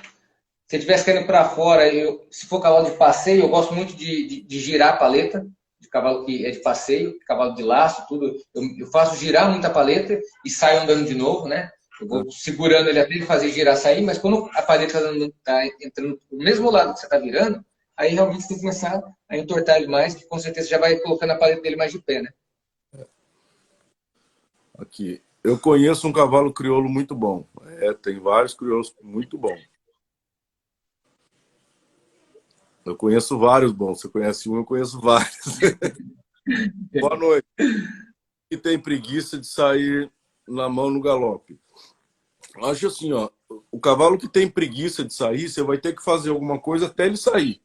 Se eu estivesse caindo para fora, se for cavalo de passeio, eu gosto muito de girar a paleta, de cavalo que é de passeio, cavalo de laço, tudo. Eu faço girar muita paleta e saio andando de novo, né? Eu vou segurando ele até ele fazer girar, sair, mas quando a paleta está entrando do mesmo lado que você está virando, aí realmente você tem que começar a entortar ele mais, que com certeza já vai colocando a paleta dele mais de pé, né?
Aqui. Eu conheço um cavalo crioulo muito bom. Tem vários crioulos muito bons. Eu conheço vários bons. Você conhece um, eu conheço vários. Boa noite. E tem preguiça de sair na mão no galope. Acho assim, ó, o cavalo que tem preguiça de sair, você vai ter que fazer alguma coisa até ele sair.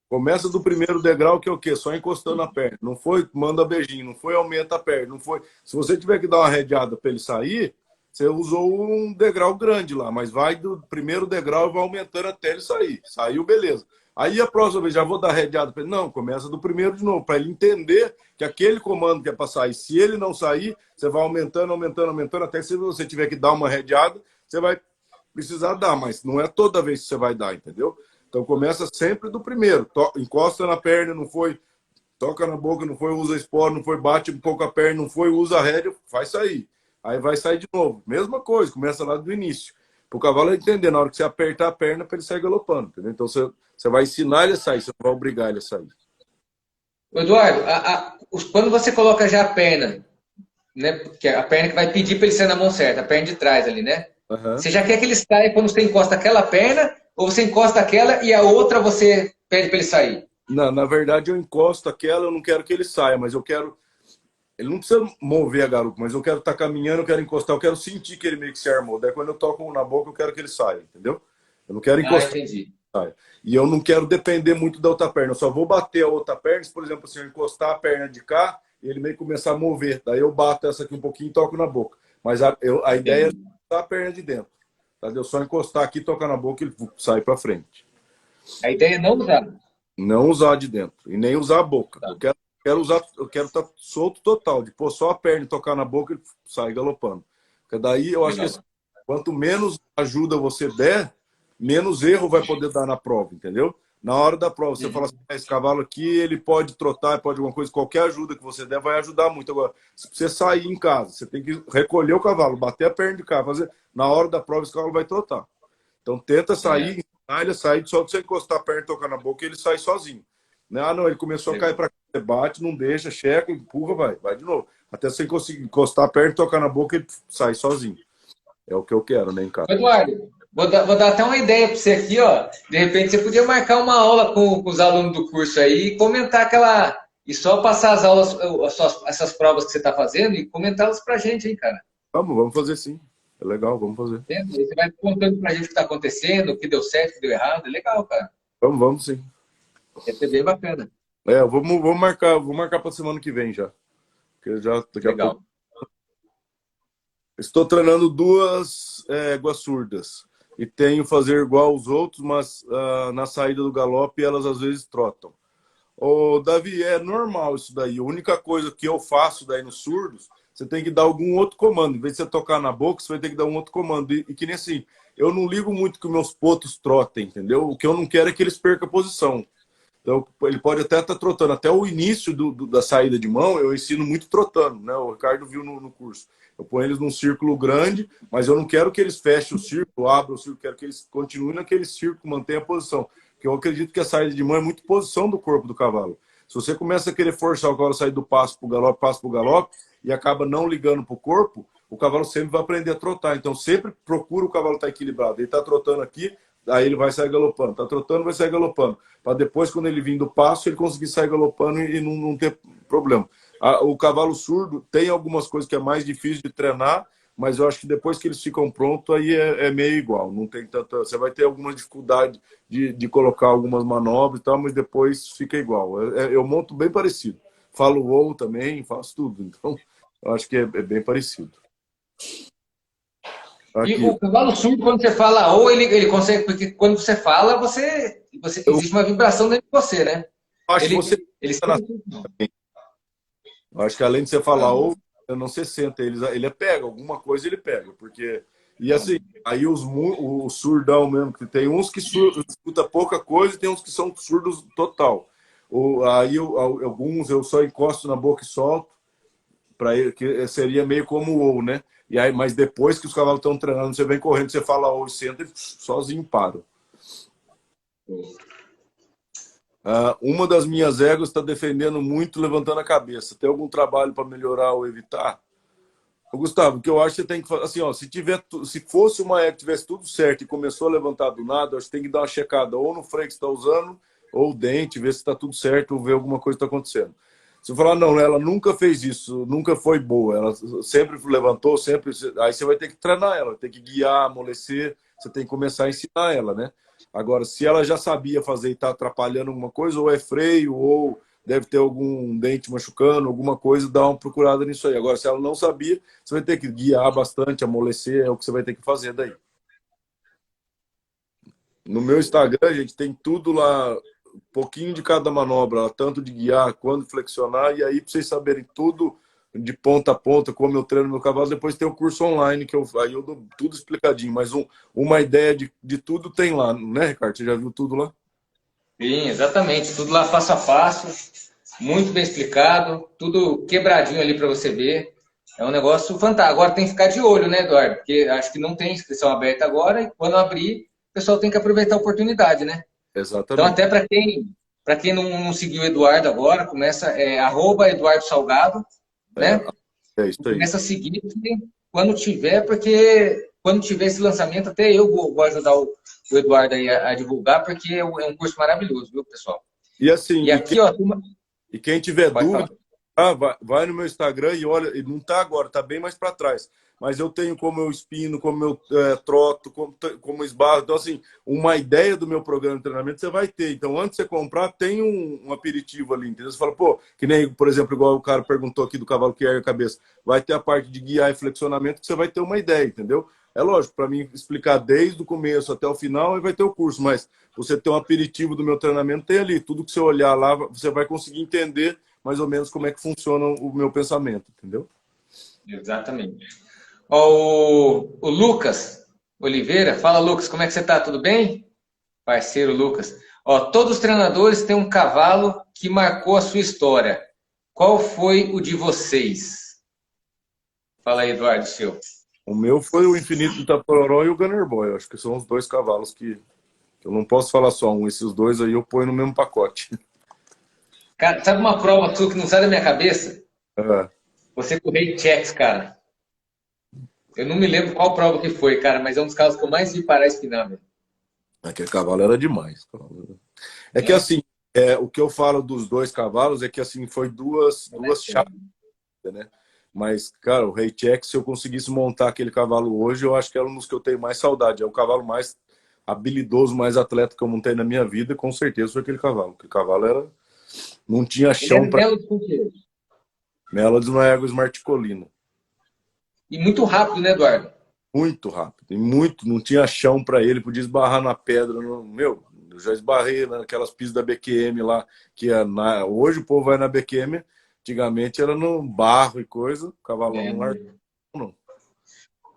Começa do primeiro degrau, que é o quê? Só encostando a perna. Não foi manda beijinho, não foi aumenta a perna, não foi. Se você tiver que dar uma redeada para ele sair, você usou um degrau grande lá, mas vai do primeiro degrau e vai aumentando até ele sair. Saiu, beleza. Aí a próxima vez já vou dar redeada para ele. Não, começa do primeiro de novo, para ele entender que aquele comando que é para sair, se ele não sair, você vai aumentando, aumentando, aumentando, até se você tiver que dar uma redeada, você vai precisar dar, mas não é toda vez que você vai dar, entendeu? Então começa sempre do primeiro. Encosta na perna, não foi, toca na boca, não foi, usa esporo, não foi, bate um pouco a perna, não foi, usa a rédea, faz sair. Aí vai sair de novo. Mesma coisa, começa lá do início. Para o cavalo entender, na hora que você apertar a perna, para ele sair galopando. Entendeu? Então você vai ensinar ele a sair, você não vai obrigar ele a sair.
Eduardo, quando você coloca já a perna, né? Porque a perna que vai pedir para ele sair na mão certa, a perna de trás ali, né?
Uhum.
Você já quer que ele saia quando você encosta aquela perna, ou você encosta aquela e a outra você pede para ele sair?
Não, na verdade, eu encosto aquela, eu não quero que ele saia, mas eu quero... Ele não precisa mover a garupa, mas eu quero estar caminhando, eu quero encostar, eu quero sentir que ele meio que se armou. Daí quando eu toco na boca, eu quero que ele saia, entendeu? Eu não quero encostar.
Entendi.
E eu não quero depender muito da outra perna. Eu só vou bater a outra perna, se, por exemplo, assim, eu encostar a perna de cá e ele meio que começar a mover. Daí eu bato essa aqui um pouquinho e toco na boca. Mas a ideia é botar a perna de dentro. Tá? Eu só encostar aqui, tocar na boca e ele sai para frente.
A ideia é não usar.
Não usar de dentro. E nem usar a boca.
Tá.
Eu quero estar solto total. De pôr só a perna e tocar na boca, ele sai galopando. Porque daí eu acho que quanto menos ajuda você der, menos erro vai poder dar na prova, entendeu? Na hora da prova, você fala assim, esse cavalo aqui, ele pode trotar, pode alguma coisa, qualquer ajuda que você der vai ajudar muito. Agora, se você sair em casa, você tem que recolher o cavalo, bater a perna de cá, fazer. Na hora da prova, esse cavalo vai trotar. Então, tenta sair, ele sair, só você encostar a perna e tocar na boca, ele sai sozinho. Ah, não, ele começou a cair para cá, você bate, não deixa, checa, empurra, vai de novo. Até você conseguir encostar a perna e tocar na boca, ele sai sozinho. É o que eu quero, né, em casa.
Eduardo, vou dar até uma ideia para você aqui, ó. De repente você podia marcar uma aula com os alunos do curso aí e comentar aquela. E só passar as aulas, essas provas que você está fazendo e comentá-las para a gente, hein, cara.
Vamos fazer sim. É legal, vamos fazer.
Você vai contando para a gente o que está acontecendo, o que deu certo, o que deu errado. É legal, cara.
Vamos sim.
Vai ser bem bacana.
Vou marcar para semana que vem já. Porque já daqui a pouco. Estou treinando duas éguas surdas. E tenho fazer igual aos outros, mas na saída do galope elas às vezes trotam. Ô, Davi, é normal isso daí. A única coisa que eu faço daí nos surdos, você tem que dar algum outro comando. Em vez de você tocar na boca, você vai ter que dar um outro comando. E que nem assim, eu não ligo muito que meus potos trotem, entendeu? O que eu não quero é que eles percam a posição. Então, ele pode até estar trotando. Até o início da saída de mão, eu ensino muito trotando, né? O Ricardo viu no curso. Eu ponho eles num círculo grande, mas eu não quero que eles fechem o círculo, abram o círculo, quero que eles continuem naquele círculo, mantenham a posição. Porque eu acredito que a saída de mão é muito posição do corpo do cavalo. Se você começa a querer forçar o cavalo a sair do passo para o galope, e acaba não ligando para o corpo, o cavalo sempre vai aprender a trotar. Então, sempre procura o cavalo estar equilibrado. Ele está trotando aqui, aí ele vai sair galopando. Está trotando, vai sair galopando. Para depois, quando ele vir do passo, ele conseguir sair galopando e não ter problema. O cavalo surdo tem algumas coisas que é mais difícil de treinar, mas eu acho que depois que eles ficam prontos, aí é meio igual. Não tem tanta... Você vai ter alguma dificuldade de colocar algumas manobras e tal, mas depois fica igual. Eu monto bem parecido. Falo ou também, faço tudo. Então, eu acho que é bem parecido.
E
Aqui.
o cavalo surdo, quando você fala ou, ele consegue, porque quando você fala, existe uma vibração dentro de você, né?
Acho que você... Acho que além de você falar ou, não se senta. Ele pega, alguma coisa ele pega. Porque... E assim, aí o surdão mesmo, que tem uns que escuta pouca coisa e tem uns que são surdos total. Aí alguns eu só encosto na boca e solto, para ele, que seria meio como o ou, né? E aí, mas depois que os cavalos estão treinando, você vem correndo, você fala ou, senta e sozinho para. Uma das minhas éguas está defendendo muito, levantando a cabeça. Tem algum trabalho para melhorar ou evitar? Gustavo, o que eu acho que você tem que fazer, assim, ó, se fosse uma égua que tivesse tudo certo e começou a levantar do nada, acho que tem que dar uma checada ou no freio que você está usando, ou o dente, ver se está tudo certo, ou ver alguma coisa que está acontecendo. Se eu falar, não, ela nunca fez isso, nunca foi boa, ela sempre levantou, sempre. Aí você vai ter que treinar ela, tem que guiar, amolecer, você tem que começar a ensinar ela, né? Agora, se ela já sabia fazer e está atrapalhando alguma coisa, ou é freio, ou deve ter algum dente machucando, alguma coisa, dá uma procurada nisso aí. Agora, se ela não sabia, você vai ter que guiar bastante, amolecer, é o que você vai ter que fazer daí. No meu Instagram, gente, tem tudo lá, um pouquinho de cada manobra, tanto de guiar quanto flexionar, e aí para vocês saberem tudo de ponta a ponta, como eu treino meu cavalo, depois tem o curso online, aí eu dou tudo explicadinho, mas uma ideia de tudo tem lá, né, Ricardo? Você já viu tudo lá?
Sim, exatamente. Tudo lá passo a passo, muito bem explicado, tudo quebradinho ali para você ver. É um negócio fantástico. Agora tem que ficar de olho, né, Eduardo? Porque acho que não tem inscrição aberta agora, e quando abrir, o pessoal tem que aproveitar a oportunidade, né? Então,
Exatamente.
até para quem não seguiu o Eduardo agora, começa @Eduardo Salgado, né?
É isso aí.
Começa a seguir quando tiver, porque quando tiver esse lançamento, até eu vou ajudar o Eduardo aí a divulgar, porque é um curso maravilhoso, viu, pessoal?
E assim,
E aqui, ó,
e quem tiver
pode
dúvida,
falar.
vai no meu Instagram e olha, e não está agora, está bem mais para trás. Mas eu tenho como eu espino, como eu troto, como esbarro. Então, assim, uma ideia do meu programa de treinamento você vai ter. Então, antes de você comprar, tem um aperitivo ali, entendeu? Você fala, pô, que nem, por exemplo, igual o cara perguntou aqui do cavalo que ergue a cabeça. Vai ter a parte de guiar e flexionamento que você vai ter uma ideia, entendeu? É lógico, para mim explicar desde o começo até o final, e vai ter o curso, mas você ter um aperitivo do meu treinamento, tem ali. Tudo que você olhar lá, você vai conseguir entender mais ou menos como é que funciona o meu pensamento, entendeu?
Exatamente. Ó, o Lucas Oliveira, fala, Lucas, como é que você tá? Tudo bem? Parceiro Lucas. Ó, todos os treinadores têm um cavalo que marcou a sua história. Qual foi o de vocês? Fala aí, Eduardo, seu.
O meu foi o Infinito do Itapororó e o Gunner Boy. Eu acho que são os dois cavalos que eu não posso falar só um. Esses dois aí eu ponho no mesmo pacote.
Cara, sabe uma prova tua que não sai da minha cabeça?
É.
Você correu checks, cara. Eu não me lembro qual prova que foi, cara, mas é um dos carros que eu mais vi parar espinando.
Aquele cavalo era demais. É que assim, o que eu falo dos dois cavalos é que assim, foi duas chaves, né? Mas, cara, o Rei Check, se eu conseguisse montar aquele cavalo hoje, eu acho que é um dos que eu tenho mais saudade. É o cavalo mais habilidoso, mais atleta que eu montei na minha vida, com certeza foi aquele cavalo. Aquele cavalo era... não tinha chão para... Melody não é égua Smart Colina.
E muito rápido, né, Eduardo?
Muito rápido. E muito, não tinha chão para ele, podia esbarrar na pedra. Meu, eu já esbarrei naquelas pistas da BQM lá, que hoje o povo vai na BQM, antigamente era no barro e coisa, o cavalão não largava, não.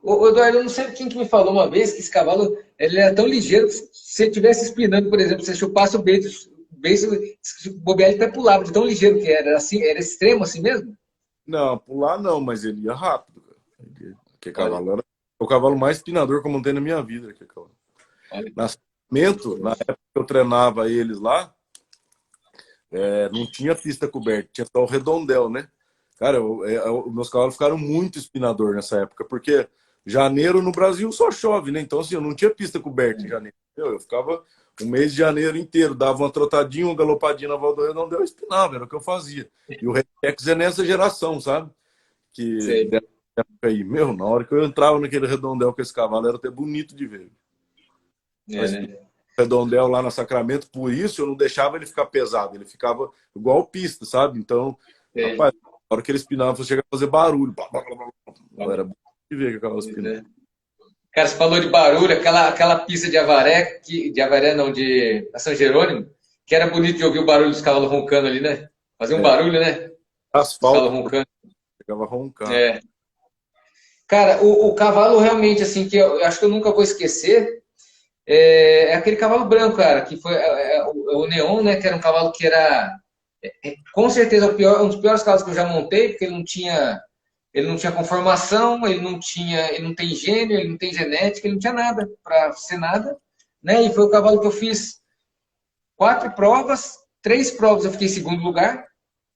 Ô, Eduardo, eu não sei quem que me falou uma vez que esse cavalo ele era tão ligeiro que se ele estivesse espinando, por exemplo, se você chupasse o beijo, o bobear ele até pulava, de tão ligeiro que era. Assim, era extremo assim mesmo?
Não, pular não, mas ele ia rápido. Que cavalo era o cavalo mais espinador que eu montei na minha vida. Que cavalo. Nascimento, na época que eu treinava eles lá, não tinha pista coberta, tinha só o redondel, né? Cara, meus cavalos ficaram muito espinador nessa época, porque janeiro no Brasil só chove, né? Então, assim, eu não tinha pista coberta em janeiro. Eu ficava o mês de janeiro inteiro, dava uma trotadinha, uma galopadinha na volta do redondel e espinava, era o que eu fazia. E o Retex é nessa geração, sabe? Que
Sei.
dessa época aí, meu, na hora que eu entrava naquele redondel com esse cavalo, era até bonito de ver. Mas
Né?
redondel lá na Sacramento, por isso eu não deixava ele ficar pesado, ele ficava igual pista, sabe? Então,
Sei.
rapaz, na hora que ele espinava, você chegava a fazer barulho. Era bonito de ver que aquela espinava.
Cara, você falou de barulho, aquela pista de Avaré, de Avaré não, de São Jerônimo, que era bonito de ouvir o barulho dos cavalos roncando ali, né? Fazia um barulho, né? Os
Asfalto,
cavalos roncando.
chegava a roncar.
É. Cara, o cavalo realmente, assim, que eu acho que eu nunca vou esquecer, é aquele cavalo branco, cara, que foi o Neon, né? Que era um cavalo que era, com certeza, um dos piores cavalos que eu já montei, porque ele não tinha conformação, ele não tem gênio, ele não tem genética, ele não tinha nada para ser nada, né? E foi o cavalo que eu fiz 4 provas, 3 provas eu fiquei em segundo lugar,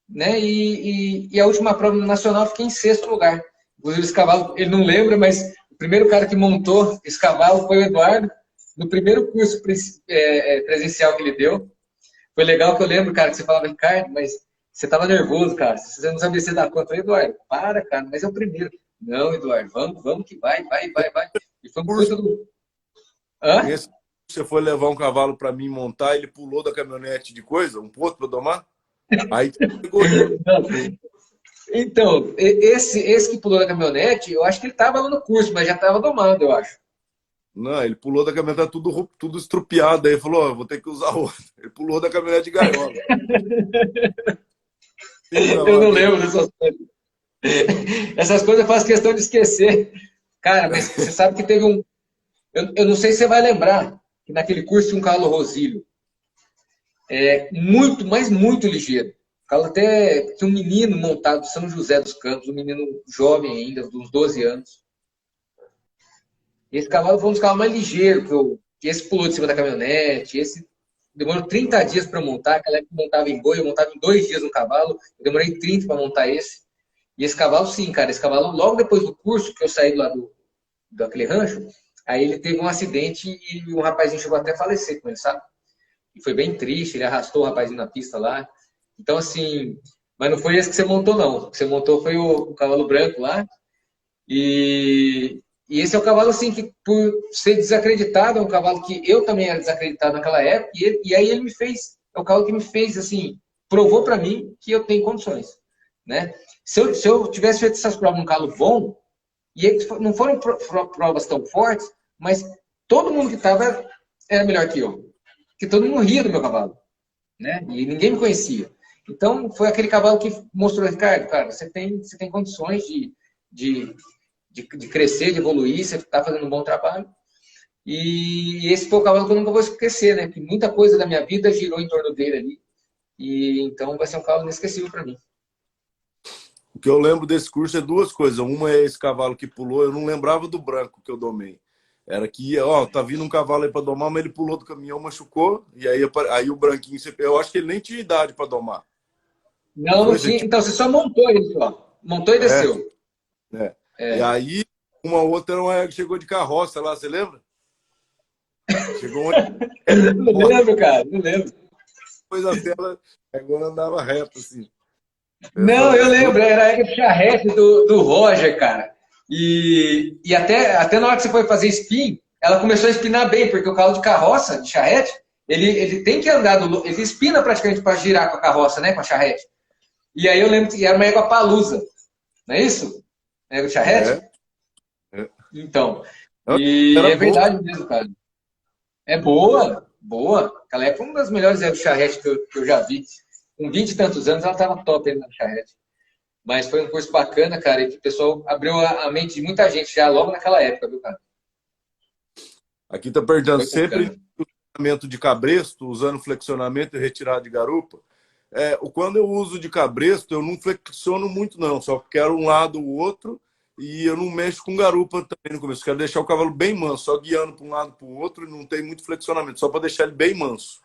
né? E a última prova nacional eu fiquei em sexto lugar. Inclusive esse cavalo, ele não lembra, mas o primeiro cara que montou esse cavalo foi o Eduardo, no primeiro curso presencial que ele deu. Foi legal que eu lembro, cara, que você falava, Ricardo, mas você estava nervoso, cara. Você não sabia se dar conta. Eu falei, Eduardo, para, cara, mas é o primeiro. Não, Eduardo, vamos que vai. E foi um
Curso,
puta do. Hã?
nesse, você foi levar um cavalo para mim montar, ele pulou da caminhonete de coisa, um ponto para domar. Aí pegou ele.
Então, esse que pulou da caminhonete, eu acho que ele estava lá no curso, mas já estava domado, eu acho.
Não, ele pulou da caminhonete tudo estrupiado. Aí ele falou: Ó, vou ter que usar outro. Ele pulou da caminhonete de gaiola.
Eu não lembro dessas coisas. Essas coisas eu faço questão de esquecer. Cara, mas você sabe que teve um. Eu não sei se você vai lembrar, que naquele curso tinha um cavalo Rosílio. Muito, mas muito ligeiro. O cavalo até tinha um menino montado de São José dos Campos, um menino jovem ainda, de uns 12 anos. Esse cavalo foi um dos cavalos mais ligeiros que esse pulou de cima da caminhonete. Esse demorou 30 dias para montar. Aquela época eu montava em boi, eu montava em 2 dias no cavalo. Eu demorei 30 para montar esse. E esse cavalo, sim, cara. Esse cavalo, logo depois do curso, que eu saí lá daquele rancho, aí ele teve um acidente e um rapazinho chegou até a falecer com ele, sabe? E foi bem triste, ele arrastou o rapazinho na pista lá. Então, assim, mas não foi esse que você montou, não. O que você montou foi o cavalo branco lá. E esse é o cavalo, assim, que por ser desacreditado, é um cavalo que eu também era desacreditado naquela época, e aí ele me fez, é o cavalo que me fez, assim, provou para mim que eu tenho condições, né? Se eu tivesse feito essas provas num cavalo bom, e eles não foram provas tão fortes, mas todo mundo que estava era melhor que eu. Porque todo mundo ria do meu cavalo, né? E ninguém me conhecia. Então, foi aquele cavalo que mostrou, Ricardo, cara, você tem condições de crescer, de evoluir, você está fazendo um bom trabalho. E esse foi o cavalo que eu nunca vou esquecer, né? Que muita coisa da minha vida girou em torno dele ali. E então vai ser um cavalo inesquecível para mim.
O que eu lembro desse curso é 2 coisas. Uma é esse cavalo que pulou. Eu não lembrava do branco que eu domei. Era que, ó, tá vindo um cavalo aí para domar, mas ele pulou do caminhão, machucou. E aí o branquinho, eu acho que ele nem tinha idade para domar.
Não, não tinha. Então você só montou ele só. Montou e
É,
desceu.
é. E aí, uma outra chegou de carroça lá, você lembra? Chegou
Não lembro, cara, não lembro.
depois a tela, agora andava reto, assim.
Não, eu lembro, era a charrete do Roger, cara. E até na hora que você foi fazer spin, ela começou a espinar bem, porque o cavalo de carroça, de charrete, ele tem que andar, ele espina praticamente para girar com a carroça, né, com a charrete. E aí eu lembro que era uma égua palusa, não é isso? Égua de charrete?
É.
Então,
Não,
e
era
é
bom.
verdade mesmo, cara. É boa, boa. Aquela época foi uma das melhores éguas de charrete que eu já vi. Com 20 e tantos anos, ela estava top ainda na charrete. Mas foi um curso bacana, cara, e que o pessoal abriu a mente de muita gente já logo naquela época, viu, cara?
Aqui tá perguntando,
Foi
sempre
bacana.
flexionamento de cabresto, usando flexionamento e retirada de garupa. Quando eu uso de cabresto, eu não flexiono muito, não. Só quero um lado ou outro e eu não mexo com garupa também no começo. Quero deixar o cavalo bem manso, só guiando para um lado para o outro, e não tem muito flexionamento, só para deixar ele bem manso.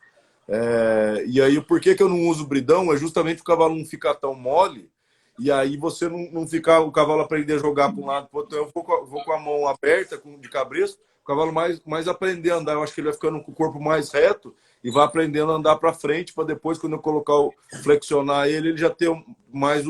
E aí, por que eu não uso bridão? É justamente o cavalo não ficar tão mole, e aí você não ficar, o cavalo aprender a jogar para um lado para o outro. Então, eu vou com a mão aberta, de cabresto, o cavalo mais aprender a andar. Eu acho que ele vai ficando com o corpo mais reto e vai aprendendo a andar para frente, para depois, quando eu colocar flexionar ele, ele já ter mais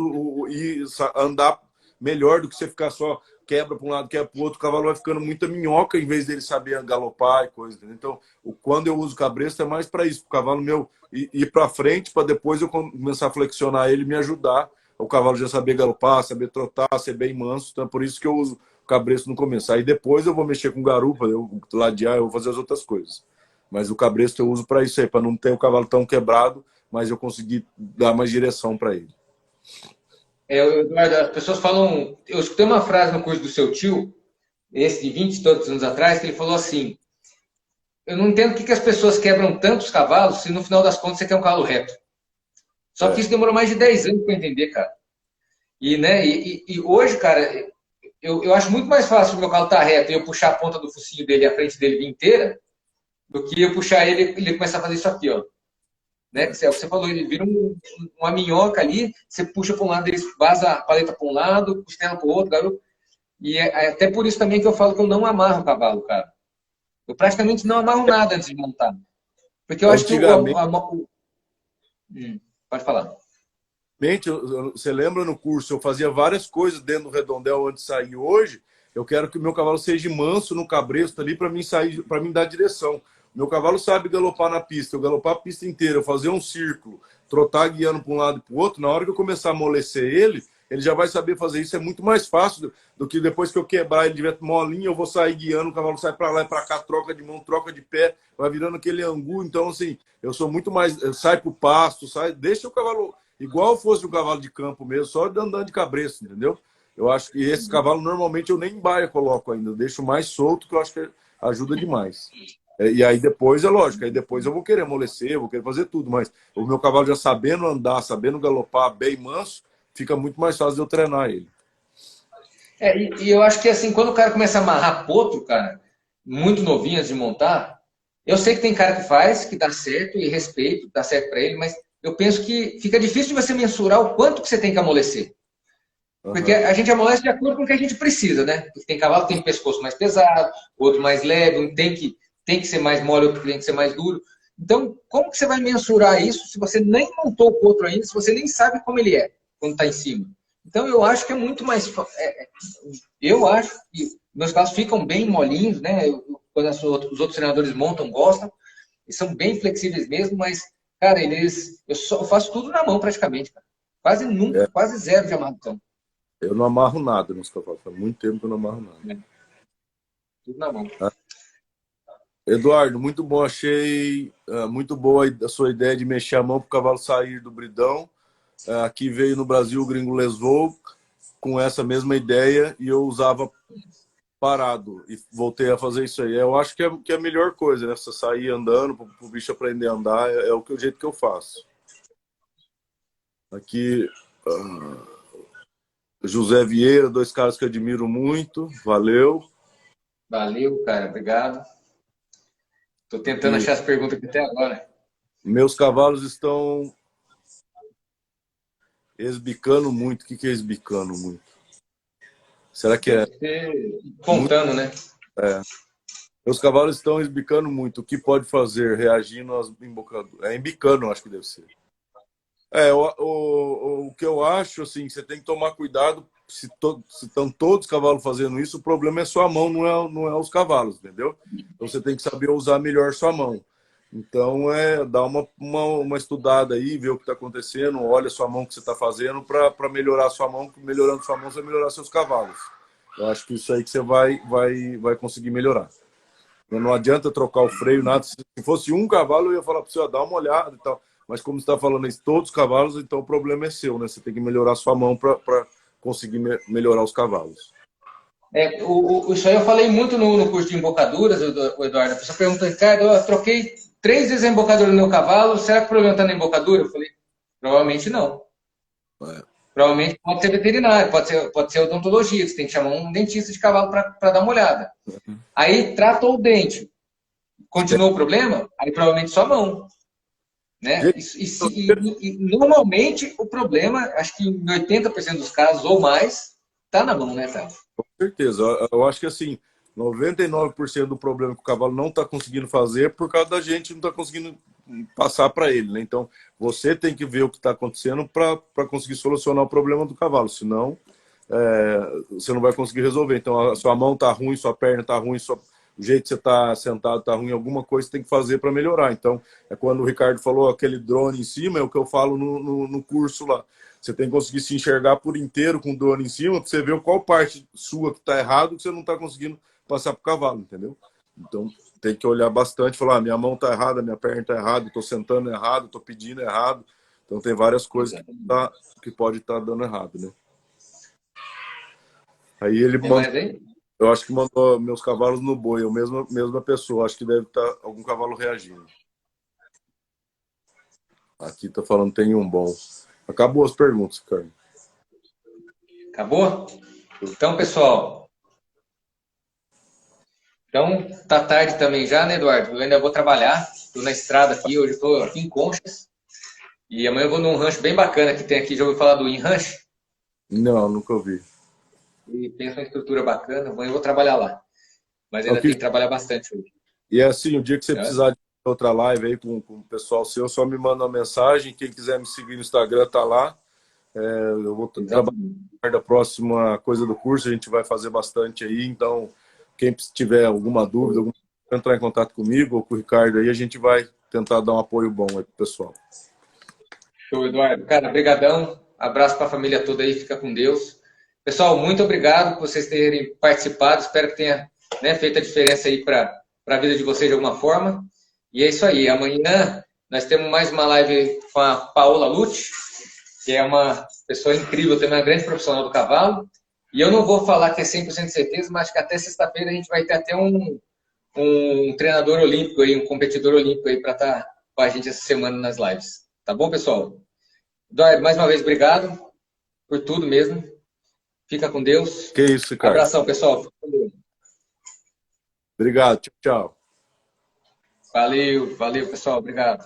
e andar melhor do que você ficar só quebra para um lado, quebra para o outro. O cavalo vai ficando muita minhoca em vez dele saber galopar e coisa. Então, quando eu uso cabresto é mais para isso, para o cavalo meu ir para frente, para depois eu começar a flexionar ele e me ajudar. O cavalo já saber galopar, saber trotar, ser bem manso. Então, é por isso que eu uso o cabresto no começo. Aí depois eu vou mexer com garupa, eu ladear, eu vou fazer as outras coisas. Mas o cabresto eu uso para isso aí, para não ter o cavalo tão quebrado, mas eu conseguir dar mais direção para ele.
Eduardo, as pessoas falam. Eu escutei uma frase no curso do seu tio, esse de 20 e tantos anos atrás, que ele falou assim: eu não entendo por que as pessoas quebram tantos cavalos se no final das contas você quer um cavalo reto. Só que isso demorou mais de 10 anos para entender, cara. E hoje, cara, eu acho muito mais fácil o meu cavalo estar reto e eu puxar a ponta do focinho dele e a frente dele vir inteira, do que eu puxar ele e ele começar a fazer isso aqui, ó. Né? Que é o que você falou, ele vira uma minhoca ali, você puxa para um lado, ele vaza a paleta para um lado, costela para o outro, garoto. E é até por isso também que eu falo que eu não amarro o cavalo, cara. Eu praticamente não amarro nada antes de montar. Porque eu acho que pode falar.
Você lembra no curso, eu fazia várias coisas dentro do redondel antes de sair. Hoje, eu quero que o meu cavalo seja manso no cabresto ali para mim sair, para mim dar direção. Meu cavalo sabe galopar na pista, eu galopar a pista inteira, eu fazer um círculo, trotar guiando para um lado e para o outro. Na hora que eu começar a amolecer ele já vai saber fazer isso. É muito mais fácil do que depois que eu quebrar ele tiver molinho, eu vou sair guiando, o cavalo sai para lá e para cá, troca de mão, troca de pé, vai virando aquele angu. Então, assim, eu sou muito mais. Sai para o pasto, deixa o cavalo igual fosse um cavalo de campo mesmo, só andando de cabresto, entendeu? Eu acho que esse cavalo normalmente eu nem em baia coloco ainda, eu deixo mais solto, que eu acho que ajuda demais. E aí depois, é lógico, aí depois eu vou querer amolecer, eu vou querer fazer tudo, mas o meu cavalo já sabendo andar, sabendo galopar bem manso, fica muito mais fácil de eu treinar ele.
E eu acho que assim, quando o cara começa a amarrar potro, cara, muito novinho antes de montar, eu sei que tem cara que faz, que dá certo, e respeito, dá certo para ele, mas eu penso que fica difícil de você mensurar o quanto que você tem que amolecer. Porque a gente amolece de acordo com o que a gente precisa, né? Porque tem cavalo que tem pescoço mais pesado, outro mais leve, um tem que ser mais mole, outro tem que ser mais duro. Então, como que você vai mensurar isso se você nem montou o potro ainda, se você nem sabe como ele é quando está em cima? Então, eu acho que é muito mais... eu acho que meus cavalos ficam bem molinhos, né? Quando os outros treinadores montam, gostam. Eles são bem flexíveis mesmo, mas, cara, eu faço tudo na mão praticamente, cara. Quase nunca, quase zero de amarração.
Eu não amarro nada nos cavalos. Faz muito tempo que eu não amarro nada.
Tudo na mão.
Eduardo, muito bom. Achei muito boa a sua ideia de mexer a mão para o cavalo sair do bridão. Aqui veio no Brasil o Gringo Lesvou com essa mesma ideia e eu usava parado e voltei a fazer isso aí. Eu acho que é a melhor coisa, né? Você sair andando para o bicho aprender a andar é o jeito que eu faço. Aqui, José Vieira, dois caras que eu admiro muito. Valeu.
Valeu, cara. Obrigado. Estou tentando achar as perguntas aqui até agora.
Meus cavalos estão esbicando muito. O que é esbicando muito? Será que é...
Contando, né?
Meus cavalos estão esbicando muito. O que pode fazer? Reagindo às embocaduras. Embicando, acho que deve ser. O que eu acho, assim, você tem que tomar cuidado. Se estão todos os cavalos fazendo isso, o problema é sua mão, não é os cavalos, entendeu? Então você tem que saber usar melhor sua mão. Então, dar uma estudada aí, ver o que está acontecendo, olha a sua mão que você está fazendo para melhorar a sua mão, melhorando sua mão, você vai melhorar seus cavalos. Eu acho que isso aí que você vai conseguir melhorar. Não adianta trocar o freio, nada. Se fosse um cavalo, eu ia falar para você, dá uma olhada e tal. Mas como você está falando isso, todos os cavalos, então o problema é seu, né? Você tem que melhorar a sua mão para conseguir melhorar os cavalos.
Isso aí eu falei muito no curso de embocaduras, Eduardo. A pessoa pergunta, Ricardo, eu troquei 3 vezes a embocadura no meu cavalo, será que o problema está na embocadura? Eu falei, provavelmente não. Provavelmente pode ser veterinário, pode ser odontologia, você tem que chamar um dentista de cavalo para dar uma olhada. Aí tratou o dente, continuou o problema, aí provavelmente sua mão. Né? Normalmente o problema, acho que em 80% dos casos ou mais, tá na mão, né, cara?
Com certeza. Eu acho que assim, 99% do problema que o cavalo não está conseguindo fazer é por causa da gente não está conseguindo passar para ele, né? Então, você tem que ver o que está acontecendo para conseguir solucionar o problema do cavalo, senão você não vai conseguir resolver. Então, a sua mão está ruim, sua perna está ruim, o jeito que você está sentado está ruim, alguma coisa você tem que fazer para melhorar. Então, é quando o Ricardo falou aquele drone em cima, é o que eu falo no curso lá. Você tem que conseguir se enxergar por inteiro com o drone em cima para você ver qual parte sua que está errado que você não está conseguindo passar para o cavalo, entendeu? Então, tem que olhar bastante, falar, minha mão está errada, minha perna está errada, estou sentando errado, estou pedindo errado. Então, tem várias coisas que pode estar dando errado, né? Aí ele mandou, eu acho que mandou meus cavalos no boi, eu mesma pessoa, acho que deve estar algum cavalo reagindo. Aqui tá falando tem um bom. Acabou as perguntas, cara.
Acabou? Então, pessoal. Então, tá tarde também já, né, Eduardo? Eu ainda vou trabalhar. Estou na estrada aqui, hoje estou aqui em Conchas. E amanhã eu vou num rancho bem bacana que tem aqui. Já ouviu falar do InRanch?
Não, nunca ouvi.
E tem uma estrutura bacana. Amanhã eu vou trabalhar lá. Mas ainda tem que trabalhar bastante hoje.
E é assim, o dia que você precisar de outra live aí com o pessoal seu, só me manda uma mensagem. Quem quiser me seguir no Instagram tá lá. Eu vou trabalhar da próxima coisa do curso, a gente vai fazer bastante aí. Então, quem tiver alguma dúvida, entrar em contato comigo ou com o Ricardo aí, a gente vai tentar dar um apoio bom aí pro pessoal.
Show, Eduardo. Cara, brigadão. Abraço para a família toda aí, fica com Deus. Pessoal, muito obrigado por vocês terem participado. Espero que tenha, né, feito a diferença aí para a vida de vocês de alguma forma. E é isso aí. Amanhã nós temos mais uma live com a Paola Lute, que é uma pessoa incrível, também uma grande profissional do cavalo. E eu não vou falar que é 100% de certeza, mas acho que até sexta-feira a gente vai ter até um treinador olímpico aí, um competidor olímpico aí para estar com a gente essa semana nas lives. Tá bom, pessoal? Eduardo, mais uma vez, obrigado por tudo mesmo. Fica com Deus.
Que isso, cara.
Abração, pessoal.
Obrigado. Tchau, tchau.
Valeu, pessoal. Obrigado.